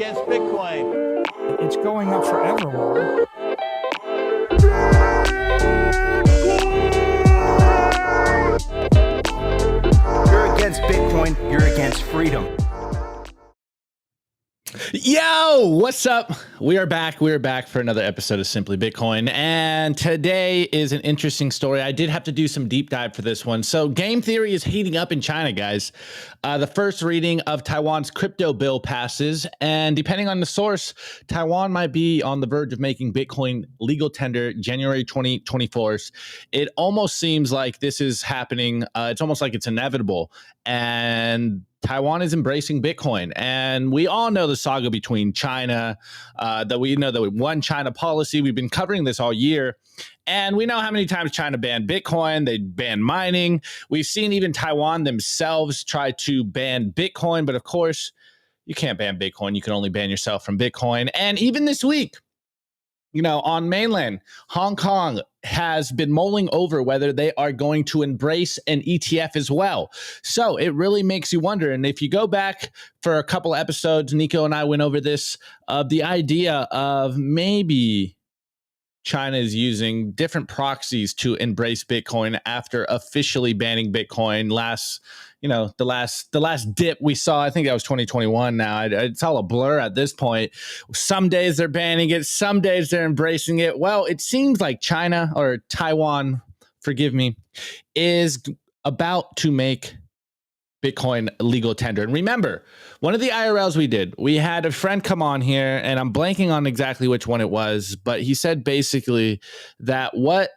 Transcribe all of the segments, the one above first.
against Bitcoin. It's going up forevermore. You're against Bitcoin. You're against freedom. Yo, what's up? We are back. We are back for another episode of Simply Bitcoin. And today is an interesting story. I did have to do some deep dive for this one. So game theory is heating up in China, guys. The first reading of Taiwan's crypto bill passes. And depending on the source, Taiwan might be on the verge of making Bitcoin legal tender January 2024. It almost seems like this is happening. It's almost like it's inevitable. And Taiwan is embracing Bitcoin, and we all know the saga between China, that we know the one China policy. We've been covering this all year, and we know how many times China banned Bitcoin. They banned mining. We've seen even Taiwan themselves try to ban Bitcoin, but of course, you can't ban Bitcoin. You can only ban yourself from Bitcoin. And even this week, you know, on mainland, Hong Kong has been mulling over whether they are going to embrace an ETF as well. So it really makes you wonder. And if you go back for a couple episodes, Nico and I went over this, the idea of maybe China is using different proxies to embrace Bitcoin after officially banning Bitcoin the last dip we saw. I think that was 2021. Now it's all a blur at this point. Some days they're banning it, some days they're embracing it. Well, it seems like China, or Taiwan, forgive me, is about to make Bitcoin legal tender. And remember, one of the IRLs we had a friend come on here, and I'm blanking on exactly which one it was, but he said basically that what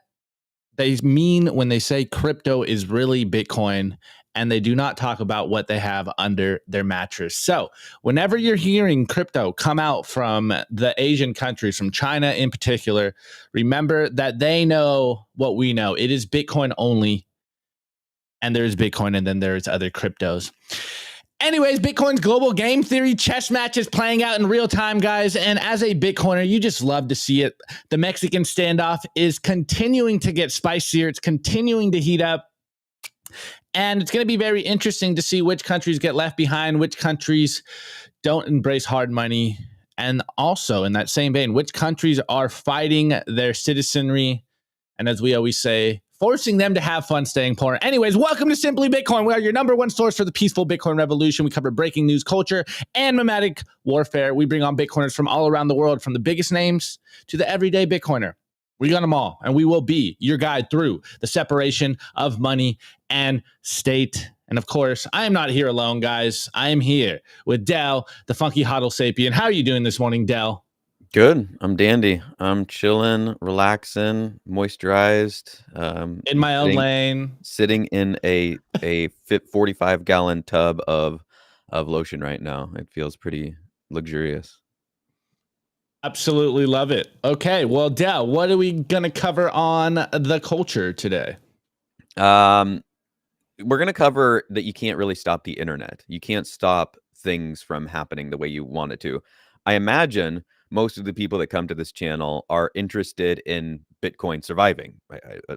they mean when they say crypto is really Bitcoin, and they do not talk about what they have under their mattress. So whenever you're hearing crypto come out from the Asian countries, from China in particular, remember that they know what we know. It is Bitcoin only. And there's Bitcoin, and then there's other cryptos. Anyways, Bitcoin's global game theory chess match is playing out in real time, guys. And as a Bitcoiner, you just love to see it. The Mexican standoff is continuing to get spicier. It's continuing to heat up. And it's going to be very interesting to see which countries get left behind, which countries don't embrace hard money. And also, in that same vein, which countries are fighting their citizenry. And as we always say, forcing them to have fun staying poor. Anyways, welcome to Simply Bitcoin. We are your number one source for the peaceful Bitcoin revolution. We cover breaking news, culture, and nomadic warfare. We bring on Bitcoiners from all around the world, from the biggest names to the everyday Bitcoiner. We got them all, and we will be your guide through the separation of money and state. And of course, I am not here alone, guys. I am here with Dell, the funky hodl sapien. How are you doing this morning, Dell? Good. I'm dandy. I'm chilling, relaxing, moisturized. In my own lane. Sitting in a 45-gallon tub of lotion right now. It feels pretty luxurious. Absolutely love it. Okay, well, Dell, what are we going to cover on the culture today? We're going to cover that you can't really stop the internet. You can't stop things from happening the way you want it to. I imagine most of the people that come to this channel are interested in Bitcoin surviving.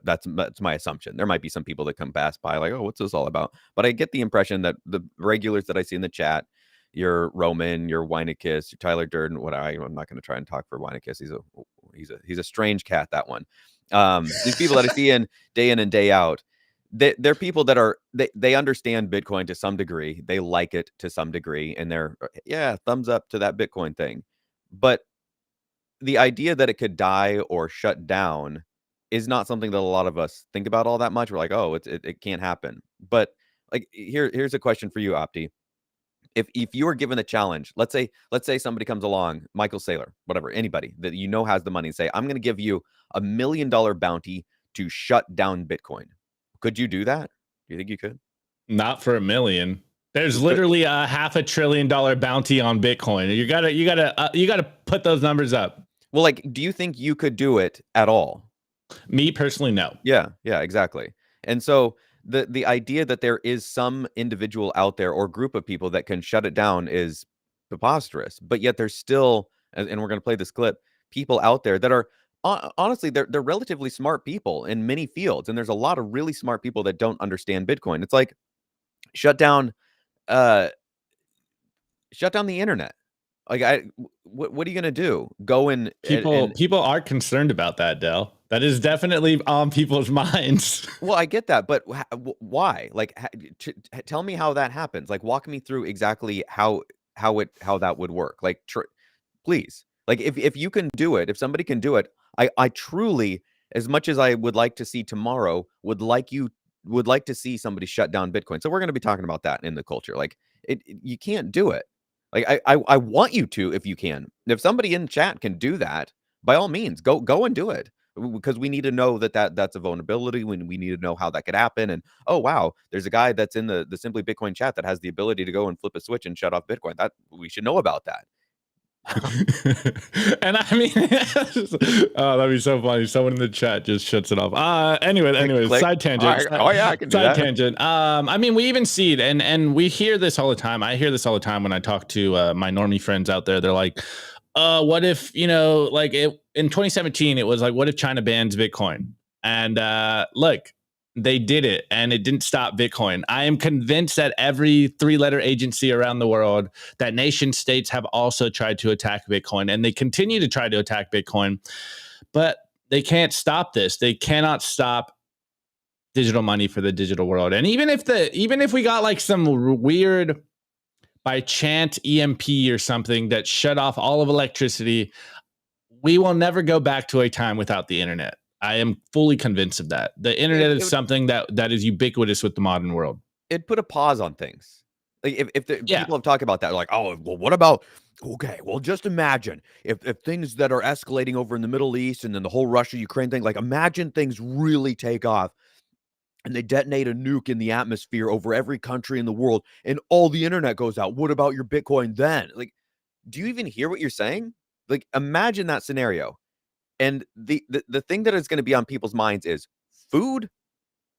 That's my assumption. There might be some people that come pass by like, oh, what's this all about? But I get the impression that the regulars that I see in the chat, your Roman, your Weinekiss, your Tyler Durden, I'm not going to try and talk for Weinekiss. He's a strange cat, that one. These people that I see in and day out, they're people that they understand Bitcoin to some degree. They like it to some degree, and they're thumbs up to that Bitcoin thing. But the idea that it could die or shut down is not something that a lot of us think about all that much. We're like, oh, it can't happen. But like here's a question for you, Opti. If you were given a challenge, let's say somebody comes along, Michael Saylor, whatever, anybody that you know has the money, and say, I'm going to give you $1 million bounty to shut down Bitcoin. Could you do that? Do you think you could? Not for $1 million. There's literally a $500 billion bounty on Bitcoin. You gotta put those numbers up. Well, like, do you think you could do it at all? Me personally, no. Yeah, exactly. And so the idea that there is some individual out there or group of people that can shut it down is preposterous. But yet there's still, and we're going to play this clip, people out there that are honestly, they're relatively smart people in many fields, and there's a lot of really smart people that don't understand Bitcoin. It's like shut down the internet. Like, what are you gonna do? Go and People are concerned about that, Dell. That is definitely on people's minds. well, I get that, but why? Like, tell me how that happens. Like, walk me through exactly how that would work. Like, please. Like, if you can do it, if somebody can do it, I truly, as much as I would like to see tomorrow, would like to see somebody shut down Bitcoin. So we're going to be talking about that in the culture. Like, you can't do it. Like, I want you to, if you can. If somebody in chat can do that, by all means, go and do it, because we need to know that's a vulnerability. We need to know how that could happen. And oh wow, there's a guy that's in the Simply Bitcoin chat that has the ability to go and flip a switch and shut off Bitcoin. That we should know about that. And I mean, oh, that'd be so funny. Someone in the chat just shuts it off. Anyways, Click. side tangent. Oh yeah, I can do side that. tangent. I mean, we even see it, and we hear this all the time. I hear this all the time when I talk to my normie friends out there. They're like, what if, like in 2017, it was like, what if China bans Bitcoin? And look, they did it, and it didn't stop Bitcoin. I am convinced that every 3-letter agency around the world, that nation states have also tried to attack Bitcoin, and they continue to try to attack Bitcoin, but they can't stop this. They cannot stop digital money for the digital world. And even if we got like some weird by chance EMP or something that shut off all of electricity, we will never go back to a time without the internet. I am fully convinced of that. The internet is something that is ubiquitous with the modern world. It put a pause on things. Like if people have talked about that, like, oh, well, what about? Okay, well, just imagine if things that are escalating over in the Middle East and then the whole Russia-Ukraine thing, like imagine things really take off and they detonate a nuke in the atmosphere over every country in the world and all the internet goes out. What about your Bitcoin then? Like, do you even hear what you're saying? Like, imagine that scenario. And the thing that is going to be on people's minds is food,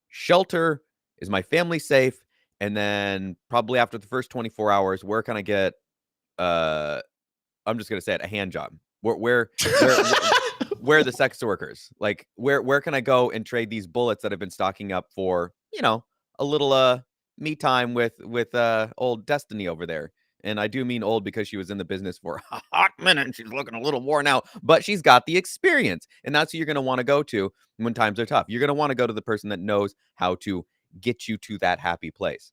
shelter, is my family safe? And then probably after the first 24 hours, where can I get, I'm just going to say it, a hand job? Where are the sex workers? Like, where can I go and trade these bullets that have been stocking up for, a little me time with old Destiny over there? And I do mean old because she was in the business for a hot minute and she's looking a little worn out, but she's got the experience. And that's who you're going to want to go to when times are tough. You're going to want to go to the person that knows how to get you to that happy place.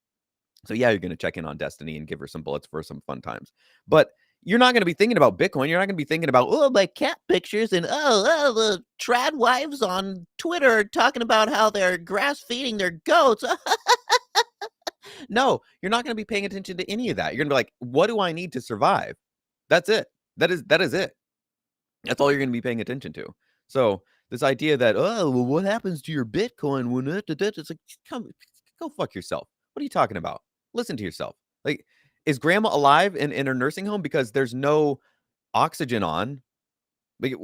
So yeah, you're going to check in on Destiny and give her some bullets for some fun times. But you're not going to be thinking about Bitcoin. You're not going to be thinking about, oh, my cat pictures and the trad wives on Twitter talking about how they're grass feeding their goats. No, you're not going to be paying attention to any of that. You're going to be like, what do I need to survive? That's it. That is it. That's all you're going to be paying attention to. So this idea that, oh, well, what happens to your Bitcoin when it's like, go fuck yourself. What are you talking about? Listen to yourself. Like, is grandma alive in her nursing home because there's no oxygen on? Like,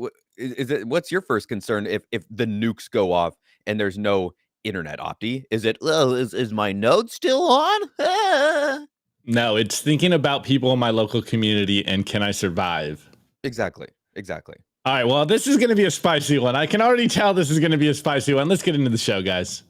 what's your first concern if the nukes go off and there's no internet, Opti? Is it, oh, is my node still on? No, it's thinking about people in my local community and can I survive? Exactly. All right, well, this is going to be a spicy one. I can already tell this is going to be a spicy one. Let's get into the show, guys.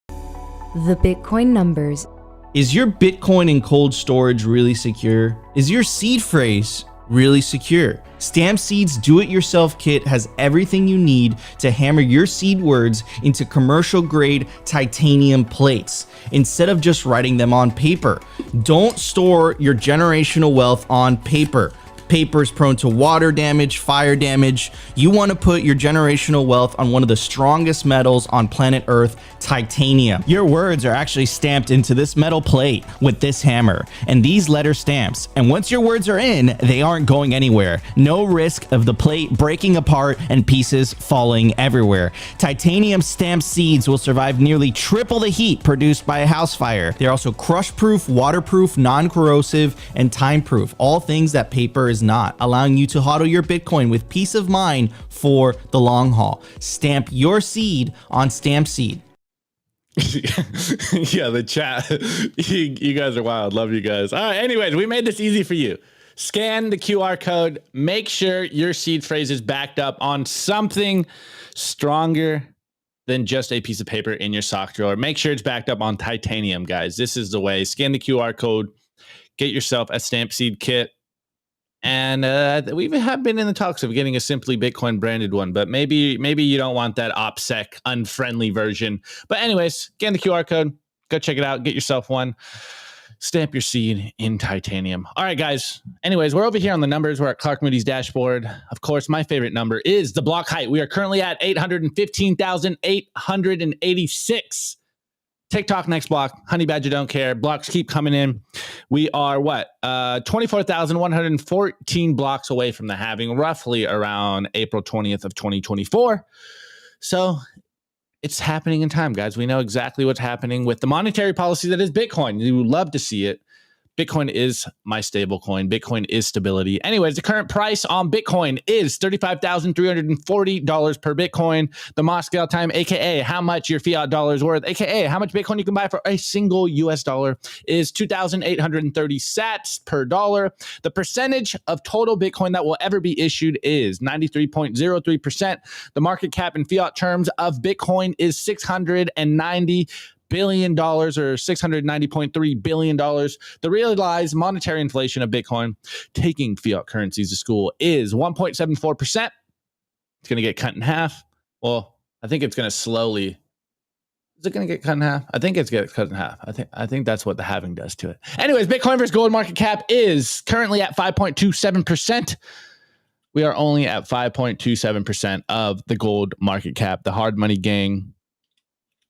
The Bitcoin numbers. Is your Bitcoin in cold storage really secure? Is your seed phrase really secure? Stamp Seed's do-it-yourself kit has everything you need to hammer your seed words into commercial-grade titanium plates instead of just writing them on paper. Don't store your generational wealth on paper. Paper is prone to water damage, fire damage. You want to put your generational wealth on one of the strongest metals on planet Earth, titanium. Your words are actually stamped into this metal plate with this hammer and these letter stamps. And once your words are in, they aren't going anywhere. No risk of the plate breaking apart and pieces falling everywhere. Titanium stamped seeds will survive nearly triple the heat produced by a house fire. They're also crush-proof, waterproof, non-corrosive, and time-proof. All things that paper is not, allowing you to hodl your Bitcoin with peace of mind for the long haul. Stamp your seed on Stamp Seed. Yeah, the chat. You guys are wild. Love you guys. All right, anyways, we made this easy for you. Scan the QR code. Make sure your seed phrase is backed up on something stronger than just a piece of paper in your sock drawer. Make sure it's backed up on titanium, guys. This is the way. Scan the QR code. Get yourself a Stamp Seed kit. And we have been in the talks of getting a Simply Bitcoin branded one, but maybe you don't want that OPSEC unfriendly version. But anyways, scan the QR code, go check it out, get yourself one. Stamp your seed in titanium. All right, guys. Anyways, we're over here on the numbers. We're at Clark Moody's dashboard. Of course, my favorite number is the block height. We are currently at 815,886. TikTok next block. Honey Badger don't care. Blocks keep coming in. We are 24,114 blocks away from the halving, roughly around April 20th of 2024. So it's happening in time, guys. We know exactly what's happening with the monetary policy that is Bitcoin. You would love to see it. Bitcoin is my stable coin. Bitcoin is stability. Anyways, the current price on Bitcoin is $35,340 per Bitcoin. The Moscow time, aka how much your fiat dollar is worth, aka how much Bitcoin you can buy for a single US dollar, is 2,830 sats per dollar. The percentage of total Bitcoin that will ever be issued is 93.03%. The market cap in fiat terms of Bitcoin is $690 billion or $690.3 billion. The realized monetary inflation of Bitcoin, taking fiat currencies to school, is 1.74%. It's going to get cut in half. Well, I think it's going to slowly. Is it going to get cut in half? I think it's going to get cut in half. I think that's what the halving does to it. Anyways, Bitcoin versus gold market cap is currently at 5.27%. We are only at 5.27% of the gold market cap. The hard money gang,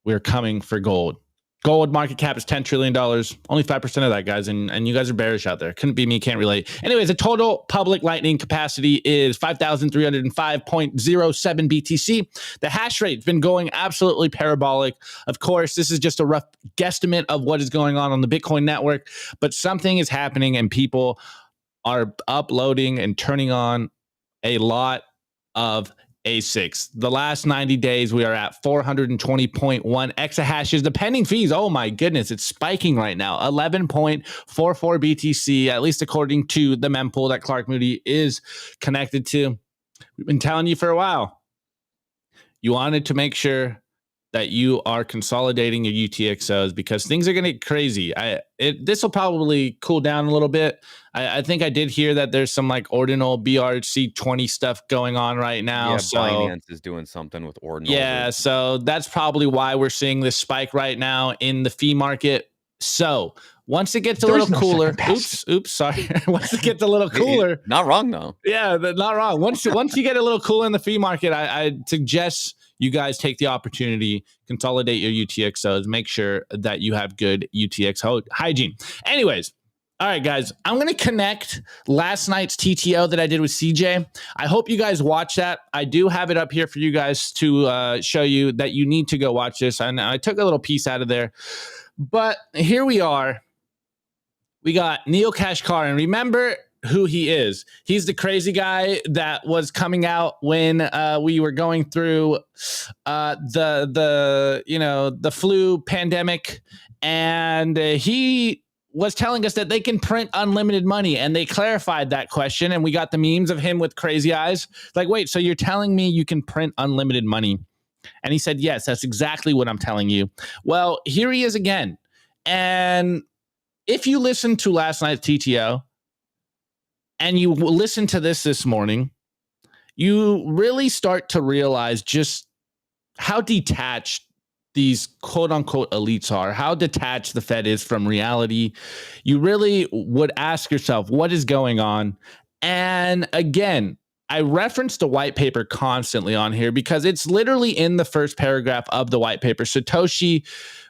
we're coming for gold. Gold market cap is $10 trillion. Only 5% of that, guys. And you guys are bearish out there. Couldn't be me. Can't relate. Anyways, the total public lightning capacity is 5,305.07 BTC. The hash rate's been going absolutely parabolic. Of course, this is just a rough guesstimate of what is going on the Bitcoin network. But something is happening and people are uploading and turning on a lot of ASICs. The last 90 days, we are at 420.1 exahashes. The pending fees, oh my goodness, it's spiking right now. 11.44 BTC, at least according to the mempool that Clark Moody is connected to. We've been telling you for a while. You wanted to make sure that you are consolidating your UTXOs because things are going to get crazy. This will probably cool down a little bit. I think I did hear that there's some like ordinal BRC20 stuff going on right now. Yeah, so Binance is doing something with ordinal. Yeah, so that's probably why we're seeing this spike right now in the fee market. So once it gets a little cooler, oops, sorry. Once it gets a little cooler, not wrong though. Yeah, not wrong. Once you get a little cooler in the fee market, I suggest you guys take the opportunity, consolidate your UTXOs, make sure that you have good UTX hygiene. Anyways, all right, guys, I'm going to connect last night's TTO that I did with CJ. I hope you guys watch that. I do have it up here for you guys to show you that you need to go watch this. And I took a little piece out of there. But here we are. We got Neil Kashkar. And remember who he is. He's the crazy guy that was coming out when we were going through the flu pandemic, and he was telling us that they can print unlimited money, and they clarified that question, and we got the memes of him with crazy eyes. Like, wait, so you're telling me you can print unlimited money? And he said, yes, that's exactly what I'm telling you. Well, here he is again. And if you listen to last night's TTO, and you listen to this morning, you really start to realize just how detached these quote unquote elites are, how detached the Fed is from reality. You really would ask yourself, what is going on? And again, I reference the white paper constantly on here because it's literally in the first paragraph of the white paper. Satoshi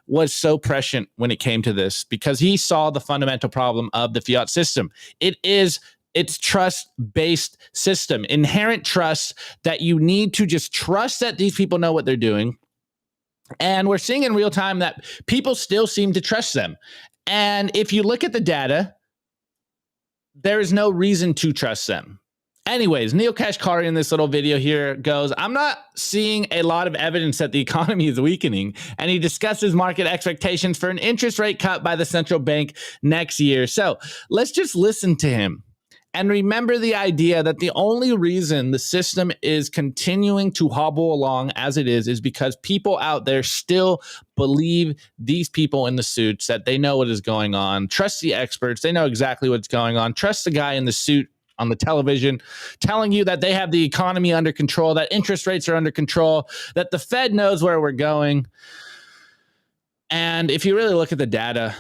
was so prescient when it came to this because he saw the fundamental problem of the fiat system. It's trust-based system, inherent trust that you need to just trust that these people know what they're doing. And we're seeing in real time that people still seem to trust them. And if you look at the data, there is no reason to trust them. Anyways, Neil Kashkari in this little video here goes, I'm not seeing a lot of evidence that the economy is weakening. And he discusses market expectations for an interest rate cut by the central bank next year. So let's just listen to him. And remember the idea that the only reason the system is continuing to hobble along as it is because people out there still believe these people in the suits, that they know what is going on. Trust the experts. They know exactly what's going on. Trust the guy in the suit on the television, telling you that they have the economy under control, that interest rates are under control, that the Fed knows where we're going. And if you really look at the data,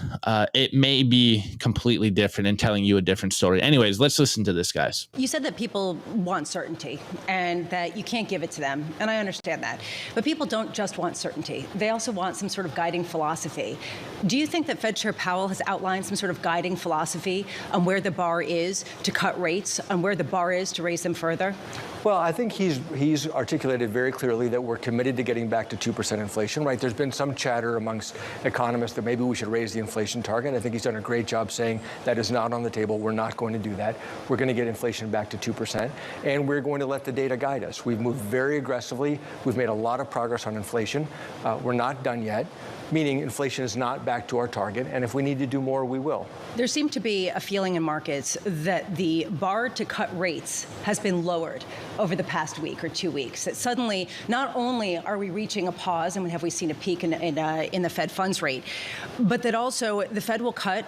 it may be completely different and telling you a different story. Anyways, let's listen to this, guys. You said that people want certainty and that you can't give it to them, and I understand that. But people don't just want certainty. They also want some sort of guiding philosophy. Do you think that Fed Chair Powell has outlined some sort of guiding philosophy on where the bar is to cut rates, on where the bar is to raise them further? Well, I think he's articulated very clearly that we're committed to getting back to 2% inflation, right? There's been some chatter amongst economists that maybe we should raise the inflation target. I think he's done a great job saying that is not on the table. We're not going to do that. We're going to get inflation back to 2%, and we're going to let the data guide us. We've moved very aggressively. We've made a lot of progress on inflation. We're not done yet, meaning inflation is not back to our target, and if we need to do more, we will. There seemed to be a feeling in markets that the bar to cut rates has been lowered over the past week or 2 weeks. That suddenly, not only are we reaching a pause, and have we seen a peak in the Fed funds rate, but that also the Fed will cut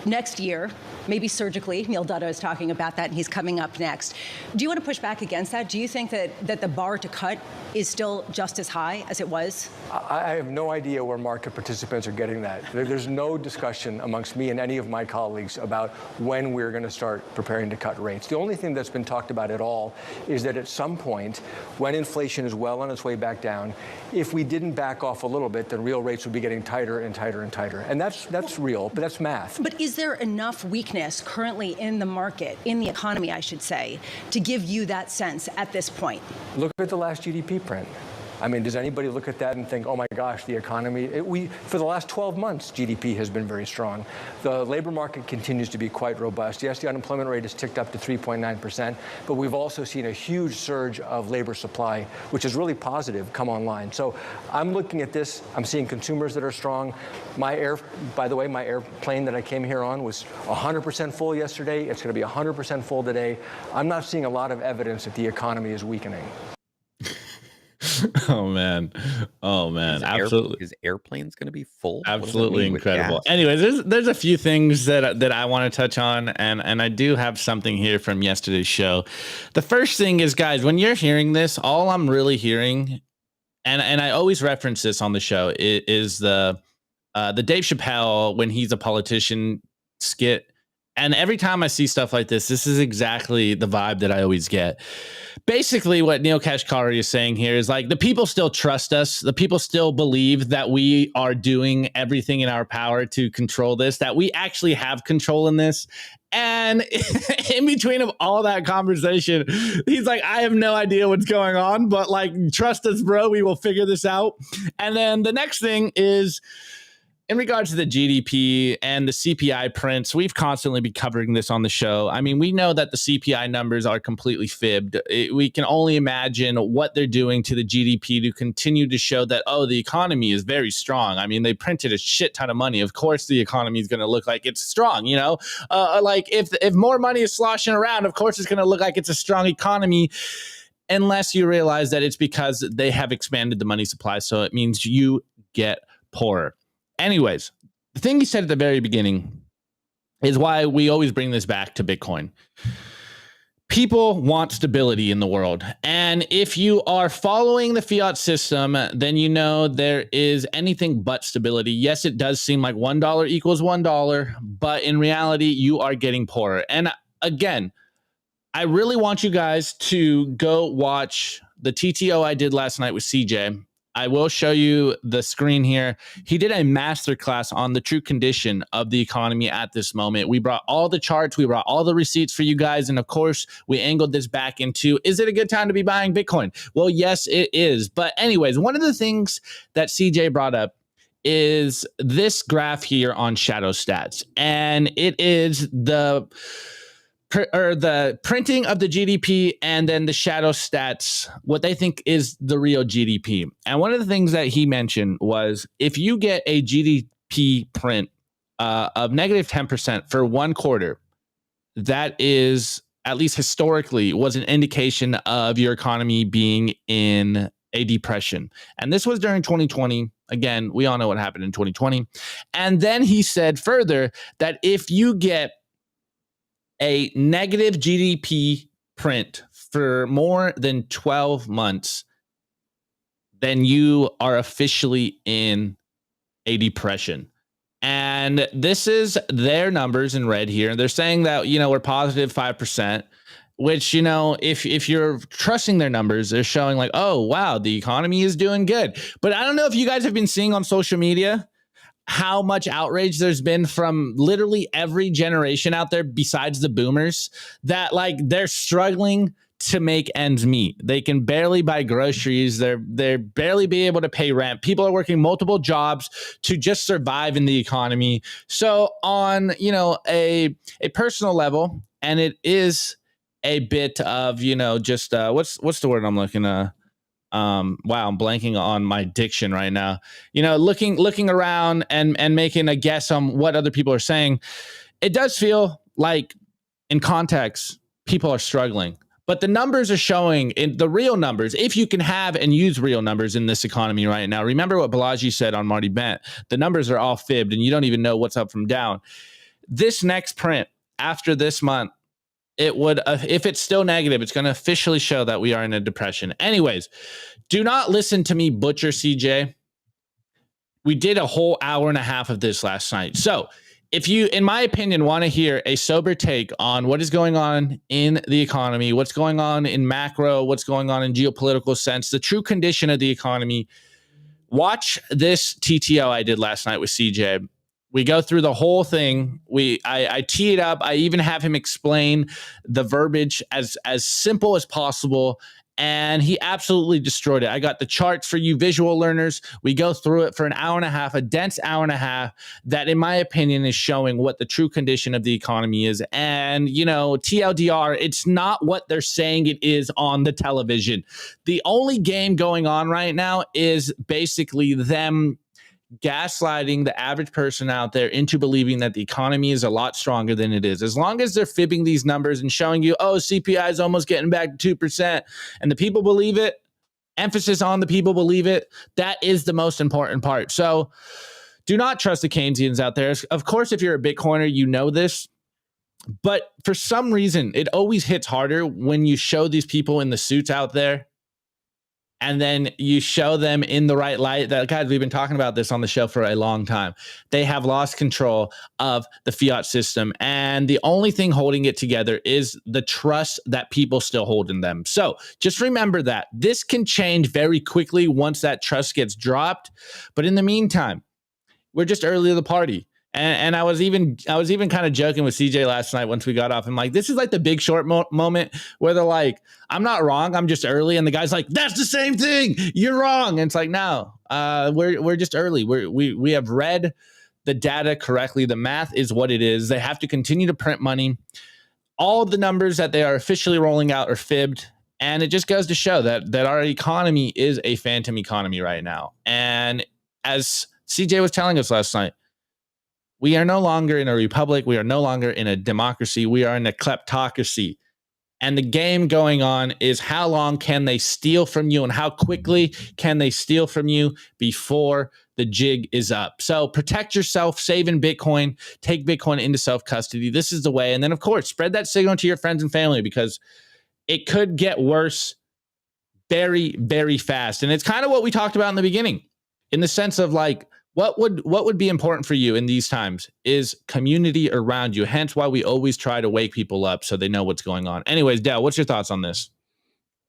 next year, maybe surgically. Neil Dutta is talking about that, and he's coming up next. Do you want to push back against that? Do you think that the bar to cut is still just as high as it was? I have no idea where market participants are getting that. There's no discussion amongst me and any of my colleagues about when we're going to start preparing to cut rates. The only thing that's been talked about at all is that at some point, when inflation is well on its way back down, if we didn't back off a little bit, then real rates would be getting tighter and tighter and tighter. And that's real, but that's math. But is there enough weakness currently in the market, in the economy, I should say, to give you that sense at this point? Look at the last GDP print. I mean, does anybody look at that and think, oh my gosh, the economy, for the last 12 months, GDP has been very strong. The labor market continues to be quite robust. Yes, the unemployment rate has ticked up to 3.9%, but we've also seen a huge surge of labor supply, which is really positive, come online. So I'm looking at this, I'm seeing consumers that are strong. By the way, my airplane that I came here on was 100% full yesterday. It's going to be 100% full today. I'm not seeing a lot of evidence that the economy is weakening. Oh man. Absolutely. His airplane's going to be full. Absolutely incredible. Anyways, there's a few things that I want to touch on, and I do have something here from yesterday's show. The first thing is, guys, when you're hearing this, all I'm really hearing, and I always reference this on the show, is the Dave Chappelle when he's a politician skit. And every time I see stuff like this is exactly the vibe that I always get. Basically, what Neil Kashkari is saying here is like, the people still trust us. The people still believe that we are doing everything in our power to control this, that we actually have control in this. And in between of all that conversation, he's like, I have no idea what's going on, but like, trust us, bro. We will figure this out. And then the next thing is, in regards to the GDP and the CPI prints, we've constantly been covering this on the show. I mean, we know that the CPI numbers are completely fibbed. We can only imagine what they're doing to the GDP to continue to show that, oh, the economy is very strong. I mean, they printed a shit ton of money. Of course, the economy is going to look like it's strong, you know? Like if more money is sloshing around, of course, it's going to look like it's a strong economy, unless you realize that it's because they have expanded the money supply. So it means you get poorer. Anyways, the thing he said at the very beginning is why we always bring this back to Bitcoin. People want stability in the world. And if you are following the fiat system, then you know there is anything but stability. Yes, it does seem like $1 equals $1, but in reality, you are getting poorer. And again, I really want you guys to go watch the TTO I did last night with CJ. I will show you the screen here. He did a masterclass on the true condition of the economy at this moment. We brought all the charts, we brought all the receipts for you guys, and of course, we angled this back into, is it a good time to be buying Bitcoin? Well, yes, it is. But anyways, one of the things that CJ brought up is this graph here on Shadow Stats, and it is the printing of the GDP and then the shadow stats, what they think is the real GDP. And one of the things that he mentioned was if you get a GDP print of negative 10% for 1 quarter, that is, at least historically, was an indication of your economy being in a depression. And this was during 2020. Again, we all know what happened in 2020. And then he said further that if you get a negative GDP print for more than 12 months, then you are officially in a depression. And this is their numbers in red here. They're saying that, we're positive 5%, which, if you're trusting their numbers, they're showing like, oh, wow, the economy is doing good. But I don't know if you guys have been seeing on social media how much outrage there's been from literally every generation out there besides the boomers, that like they're struggling to make ends meet. They can barely buy groceries. They're barely be able to pay rent. People are working multiple jobs to just survive in the economy. So on, a personal level, and it is a bit of, just what's the word I'm looking at? Wow, I'm blanking on my diction right now. Looking around and making a guess on what other people are saying. It does feel like in context, people are struggling. But the numbers are showing in the real numbers, if you can have and use real numbers in this economy right now. Remember what Balaji said on Marty Bent. The numbers are all fibbed and you don't even know what's up from down. This next print after this month, it would, if it's still negative, it's going to officially show that we are in a depression. Anyways, do not listen to me butcher CJ. We did a whole hour and a half of this last night. So if you, in my opinion, want to hear a sober take on what is going on in the economy, what's going on in macro, what's going on in geopolitical sense, the true condition of the economy, watch this TTO I did last night with CJ. We go through the whole thing. I tee it up. I even have him explain the verbiage as simple as possible. And he absolutely destroyed it. I got the charts for you visual learners. We go through it for an hour and a half, a dense hour and a half that, in my opinion, is showing what the true condition of the economy is. And, TLDR, it's not what they're saying it is on the television. The only game going on right now is basically them gaslighting the average person out there into believing that the economy is a lot stronger than it is. As long as they're fibbing these numbers and showing you, oh, CPI is almost getting back to 2%, and the people believe it, emphasis on the people believe it, that is the most important part. So do not trust the Keynesians out there. Of course, if you're a Bitcoiner, you know this. But for some reason, it always hits harder when you show these people in the suits out there and then you show them in the right light. That, guys, we've been talking about this on the show for a long time. They have lost control of the fiat system, and the only thing holding it together is the trust that people still hold in them. So just remember that this can change very quickly once that trust gets dropped. But in the meantime, we're just early to the party. And I was even kind of joking with CJ last night once we got off. I'm like, this is like the Big Short moment where they're like, I'm not wrong, I'm just early. And the guy's like, that's the same thing. You're wrong. And it's like, no, we're just early. We have read the data correctly. The math is what it is. They have to continue to print money. All of the numbers that they are officially rolling out are fibbed. And it just goes to show that our economy is a phantom economy right now. And as CJ was telling us last night, we are no longer in a republic. We are no longer in a democracy. We are in a kleptocracy. And the game going on is how long can they steal from you and how quickly can they steal from you before the jig is up. So protect yourself, save in Bitcoin, take Bitcoin into self-custody. This is the way. And then, of course, spread that signal to your friends and family because it could get worse very, very fast. And it's kind of what we talked about in the beginning in the sense of like, what would be important for you in these times is community around you. Hence why we always try to wake people up so they know what's going on. Anyways, Dale, what's your thoughts on this?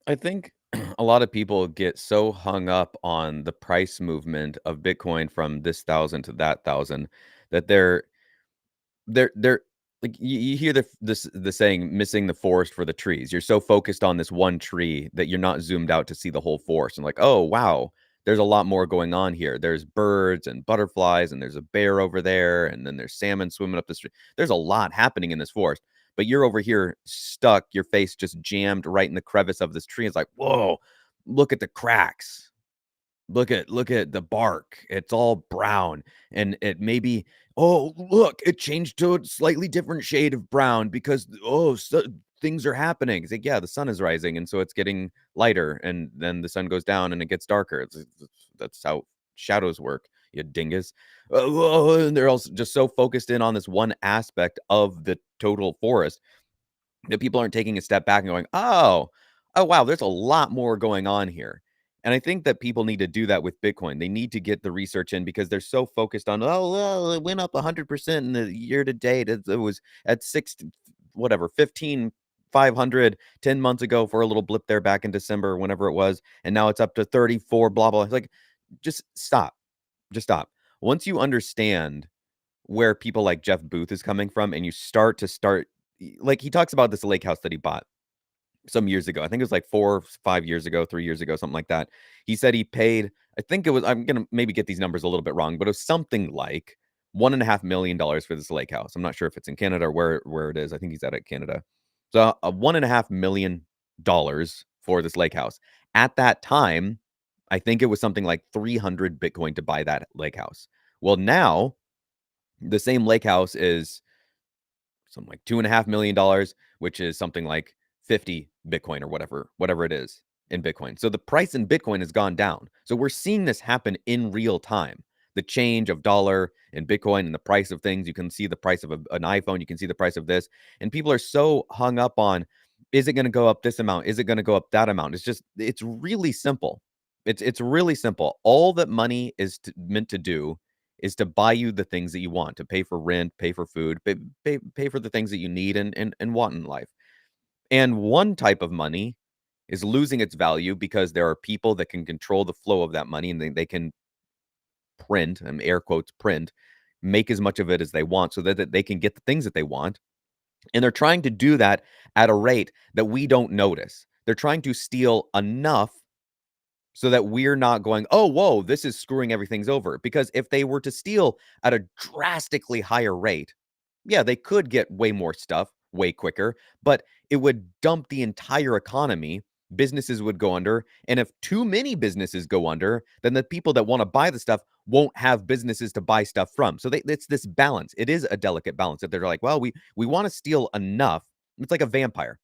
I think a lot of people get so hung up on the price movement of Bitcoin from this 1,000 to that 1,000 that they're like you hear the saying missing the forest for the trees. You're so focused on this one tree that you're not zoomed out to see the whole forest and like, oh wow, there's a lot more going on here. There's birds and butterflies, and there's a bear over there, and then there's salmon swimming up the street. There's a lot happening in this forest, but you're over here stuck, your face just jammed right in the crevice of this tree. It's like, whoa, look at the cracks. Look at the bark. It's all brown, and it maybe, oh, look, it changed to a slightly different shade of brown because, things are happening. It's like, yeah, the sun is rising, and so it's getting lighter, and then the sun goes down and it gets darker. That's how shadows work, you dingus. And they're also just so focused in on this one aspect of the total forest that people aren't taking a step back and going, oh, wow, there's a lot more going on here. And I think that people need to do that with Bitcoin. They need to get the research in because they're so focused on, oh, well, it went up 100% in the year to date. It was at 15,500 10 months ago for a little blip there back in December, whenever it was. And now it's up to 34, blah, blah. It's like, just stop. Just stop. Once you understand where people like Jeff Booth is coming from and you start, like he talks about this lake house that he bought some years ago. I think it was like 4, 5 years ago, 3 years ago, something like that. He said he paid, I think it was, I'm going to maybe get these numbers a little bit wrong, but it was something like $1.5 million for this lake house. I'm not sure if it's in Canada or where it is. I think he's out of Canada. So $1.5 million for this lake house. At that time, I think it was something like 300 Bitcoin to buy that lake house. Well, now the same lake house is something like $2.5 million, which is something like 50 Bitcoin or whatever it is in Bitcoin. So the price in Bitcoin has gone down. So we're seeing this happen in real time. The change of dollar and Bitcoin and the price of things. You can see the price of an iPhone. You can see the price of this. And people are so hung up on, is it going to go up this amount? Is it going to go up that amount? It's really simple. It's really simple. All that money is meant to do is to buy you the things that you want, to pay for rent, pay for food, pay for the things that you need and want in life. And one type of money is losing its value because there are people that can control the flow of that money, and they can print, air quotes, print, make as much of it as they want so that they can get the things that they want. And they're trying to do that at a rate that we don't notice. They're trying to steal enough so that we're not going, oh, whoa, this is screwing everything's over. Because if they were to steal at a drastically higher rate, yeah, they could get way more stuff way quicker, but it would dump the entire economy. Businesses would go under. And if too many businesses go under, then the people that want to buy the stuff won't have businesses to buy stuff from. So it's this balance. It is a delicate balance that they're like, well, we want to steal enough. It's like a vampire.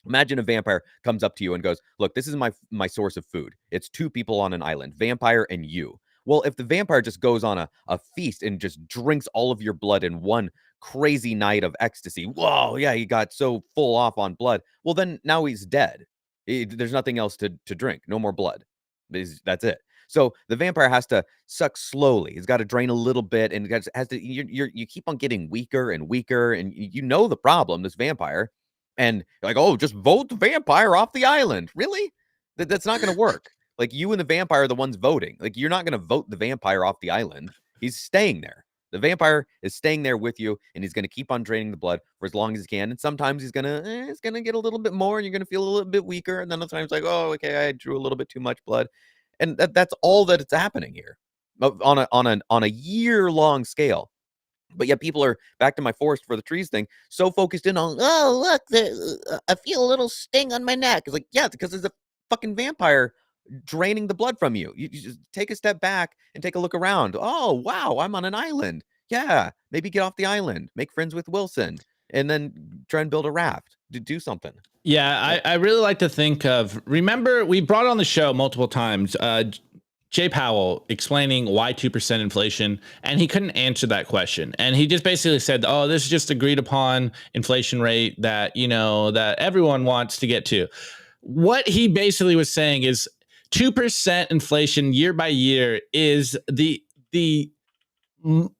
Imagine a vampire comes up to you and goes, look, this is my source of food. It's 2 people on an island, vampire and you. Well, if the vampire just goes on a feast and just drinks all of your blood in one crazy night of ecstasy, whoa, yeah, he got so full off on blood. Well, then now he's dead. There's nothing else to drink. No more blood. That's it. So the vampire has to suck slowly. He's got to drain a little bit, and has to. You keep on getting weaker and weaker, and you know the problem. This vampire. And like, oh, just vote the vampire off the island. Really? That's not going to work. Like, you and the vampire are the ones voting. Like, you're not going to vote the vampire off the island. He's staying there. The vampire is staying there with you, and he's going to keep on draining the blood for as long as he can. And sometimes he's going to get a little bit more, and you're going to feel a little bit weaker. And then other times, like, oh, okay, I drew a little bit too much blood. And that's all that it's happening here on a year-long scale. But yet people are, back to my forest for the trees thing, so focused in on, oh, look, I feel a little sting on my neck. It's like, yeah, it's because there's a fucking vampire draining the blood from you. You just take a step back and take a look around. Oh, wow, I'm on an island. Yeah, maybe get off the island, make friends with Wilson, and then try and build a raft to do something. Yeah, I really like to think of, remember, we brought on the show multiple times, Jay Powell explaining why 2% inflation, and he couldn't answer that question. And he just basically said, oh, this is just agreed upon inflation rate that, that everyone wants to get to. What he basically was saying is 2% inflation year by year is the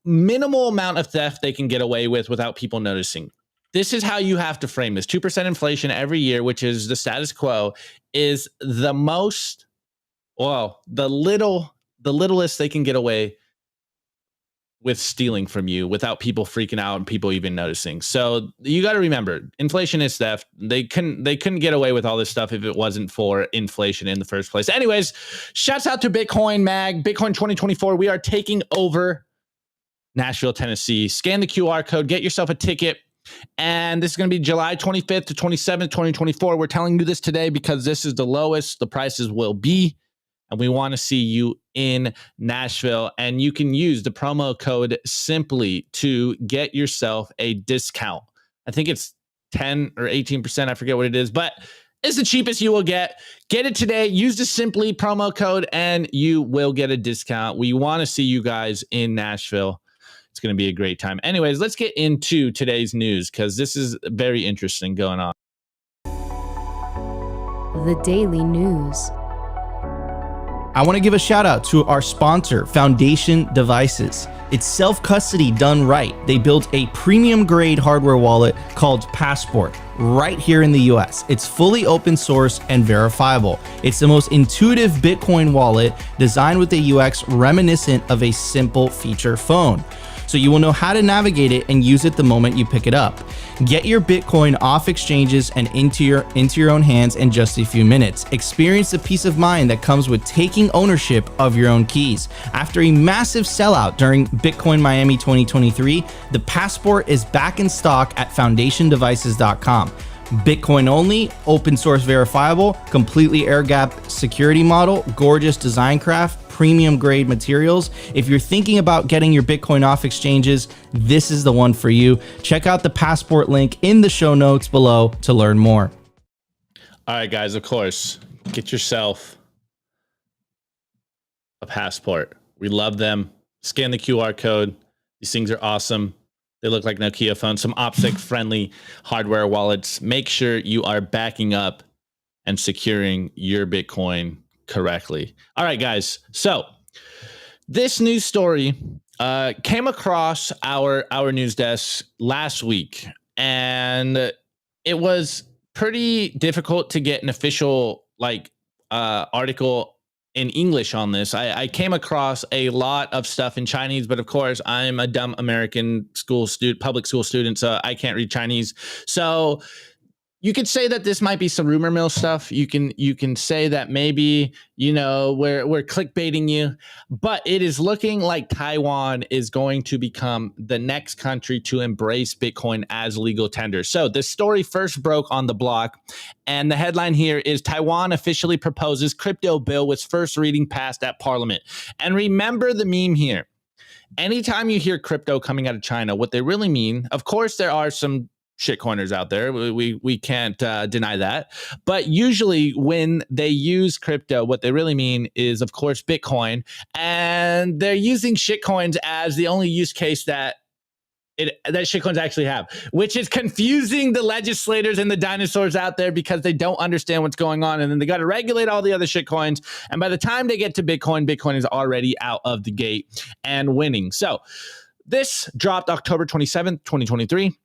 minimal amount of theft they can get away with without people noticing. This is how you have to frame this. 2% inflation every year, which is the status quo, is the most, well, the littlest they can get away with stealing from you without people freaking out and people even noticing. So you got to remember, inflation is theft. They couldn't get away with all this stuff if it wasn't for inflation in the first place. Anyways, shouts out to Bitcoin Mag, Bitcoin 2024. We are taking over Nashville, Tennessee. Scan the QR code, get yourself a ticket. And this is going to be July 25th to 27th, 2024. We're telling you this today because this is the lowest the prices will be. And we want to see you in Nashville. And you can use the promo code SIMPLY to get yourself a discount. I think it's 10 or 18%. I forget what it is, but it's the cheapest you will get. Get it today. Use the SIMPLY promo code and you will get a discount. We want to see you guys in Nashville. It's It's going to be a great time. Anyways, let's get into today's news because this is very interesting going on. The Daily News. I want to give a shout out to our sponsor, Foundation Devices. It's self-custody done right. They built a premium grade hardware wallet called Passport right here in the US. It's fully open source and verifiable. It's the most intuitive Bitcoin wallet designed with a UX reminiscent of a simple feature phone. So you will know how to navigate it and use it the moment you pick it up. Get your Bitcoin off exchanges and into your own hands in just a few minutes. Experience the peace of mind that comes with taking ownership of your own keys. After a massive sellout during Bitcoin Miami 2023, the Passport is back in stock at foundationdevices.com. Bitcoin only, open source verifiable, completely air gap security model, gorgeous design craft, premium grade materials. If you're thinking about getting your Bitcoin off exchanges, this is the one for you. Check out the Passport link in the show notes below to learn more. All right, guys, of course, get yourself a Passport. We love them. Scan the QR code. These things are awesome. They look like Nokia phones, some OPSEC-friendly hardware wallets. Make sure you are backing up and securing your Bitcoin correctly. All right, guys. So this news story came across our news desk last week, and it was pretty difficult to get an official article in English on this. I came across a lot of stuff in Chinese, but of course I'm a dumb American public school student, so I can't read Chinese. So you could say that this might be some rumor mill stuff. You can say that maybe, we're clickbaiting you, but it is looking like Taiwan is going to become the next country to embrace Bitcoin as legal tender. So this story first broke on the block, and the headline here is Taiwan officially proposes crypto bill with first reading passed at Parliament. And remember the meme here. Anytime you hear crypto coming out of China, what they really mean, of course, there are some shitcoiners out there. We can't deny that. But usually when they use crypto, what they really mean is, of course, Bitcoin. And they're using shitcoins as the only use case that shitcoins actually have, which is confusing the legislators and the dinosaurs out there because they don't understand what's going on. And then they got to regulate all the other shitcoins. And by the time they get to Bitcoin, Bitcoin is already out of the gate and winning. So this dropped October 27th, 2023.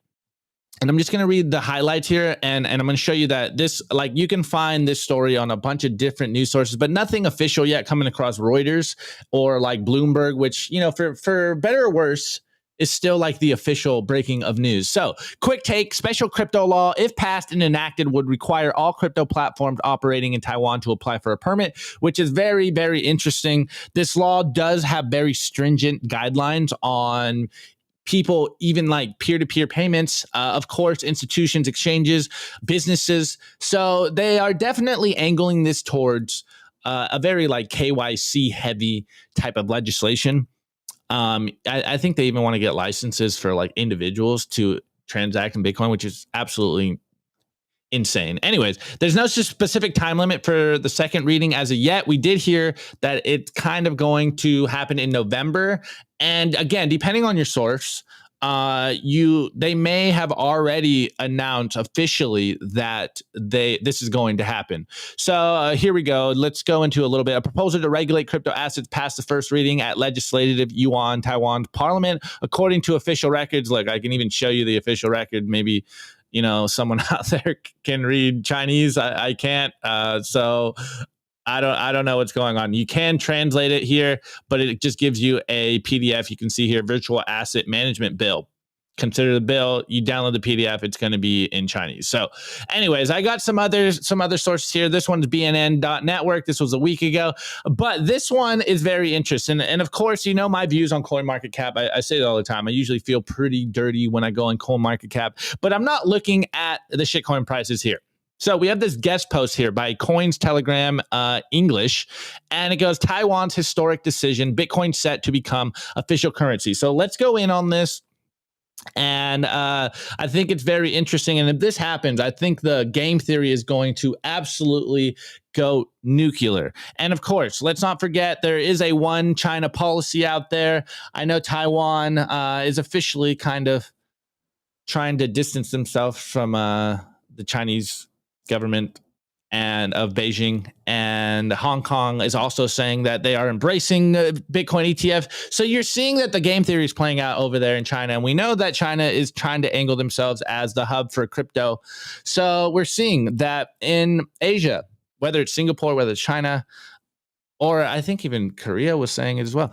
And I'm just going to read the highlights here, and I'm going to show you that this, you can find this story on a bunch of different news sources, but nothing official yet coming across Reuters or Bloomberg, which, for better or worse, is still the official breaking of news. So, quick take, special crypto law, if passed and enacted, would require all crypto platforms operating in Taiwan to apply for a permit, which is very, very interesting. This law does have very stringent guidelines on people, even peer-to-peer payments, of course, institutions, exchanges, businesses. So they are definitely angling this towards a very KYC heavy type of legislation. I think they even want to get licenses for individuals to transact in Bitcoin, which is absolutely insane. Anyways, there's no specific time limit for the second reading as of yet. We did hear that it's kind of going to happen in November. And again, depending on your source, they may have already announced officially that this is going to happen. So here we go. Let's go into a little bit. A proposal to regulate crypto assets passed the first reading at Legislative Yuan, Taiwan Parliament, according to official records. Look, I can even show you the official record. Maybe someone out there can read Chinese. I can't. So I don't know what's going on. You can translate it here, but it just gives you a PDF. You can see here, virtual asset management bill. Consider the bill. You download the PDF. It's going to be in Chinese. So anyways, I got some other sources here. This one's BNN.network. This was a week ago, but this one is very interesting. And of course, my views on CoinMarketCap. I say it all the time. I usually feel pretty dirty when I go on CoinMarketCap, but I'm not looking at the shitcoin prices here. So we have this guest post here by Coins Telegram English, and it goes, Taiwan's historic decision, Bitcoin set to become official currency. So let's go in on this. And I think it's very interesting. And if this happens, I think the game theory is going to absolutely go nuclear. And of course, let's not forget there is a one China policy out there. I know Taiwan is officially kind of trying to distance themselves from the Chinese government and of Beijing, and Hong Kong is also saying that they are embracing Bitcoin ETF. So you're seeing that the game theory is playing out over there in China, and we know that China is trying to angle themselves as the hub for crypto. So we're seeing that in Asia, whether it's Singapore, whether it's China, or I think even Korea was saying it as well.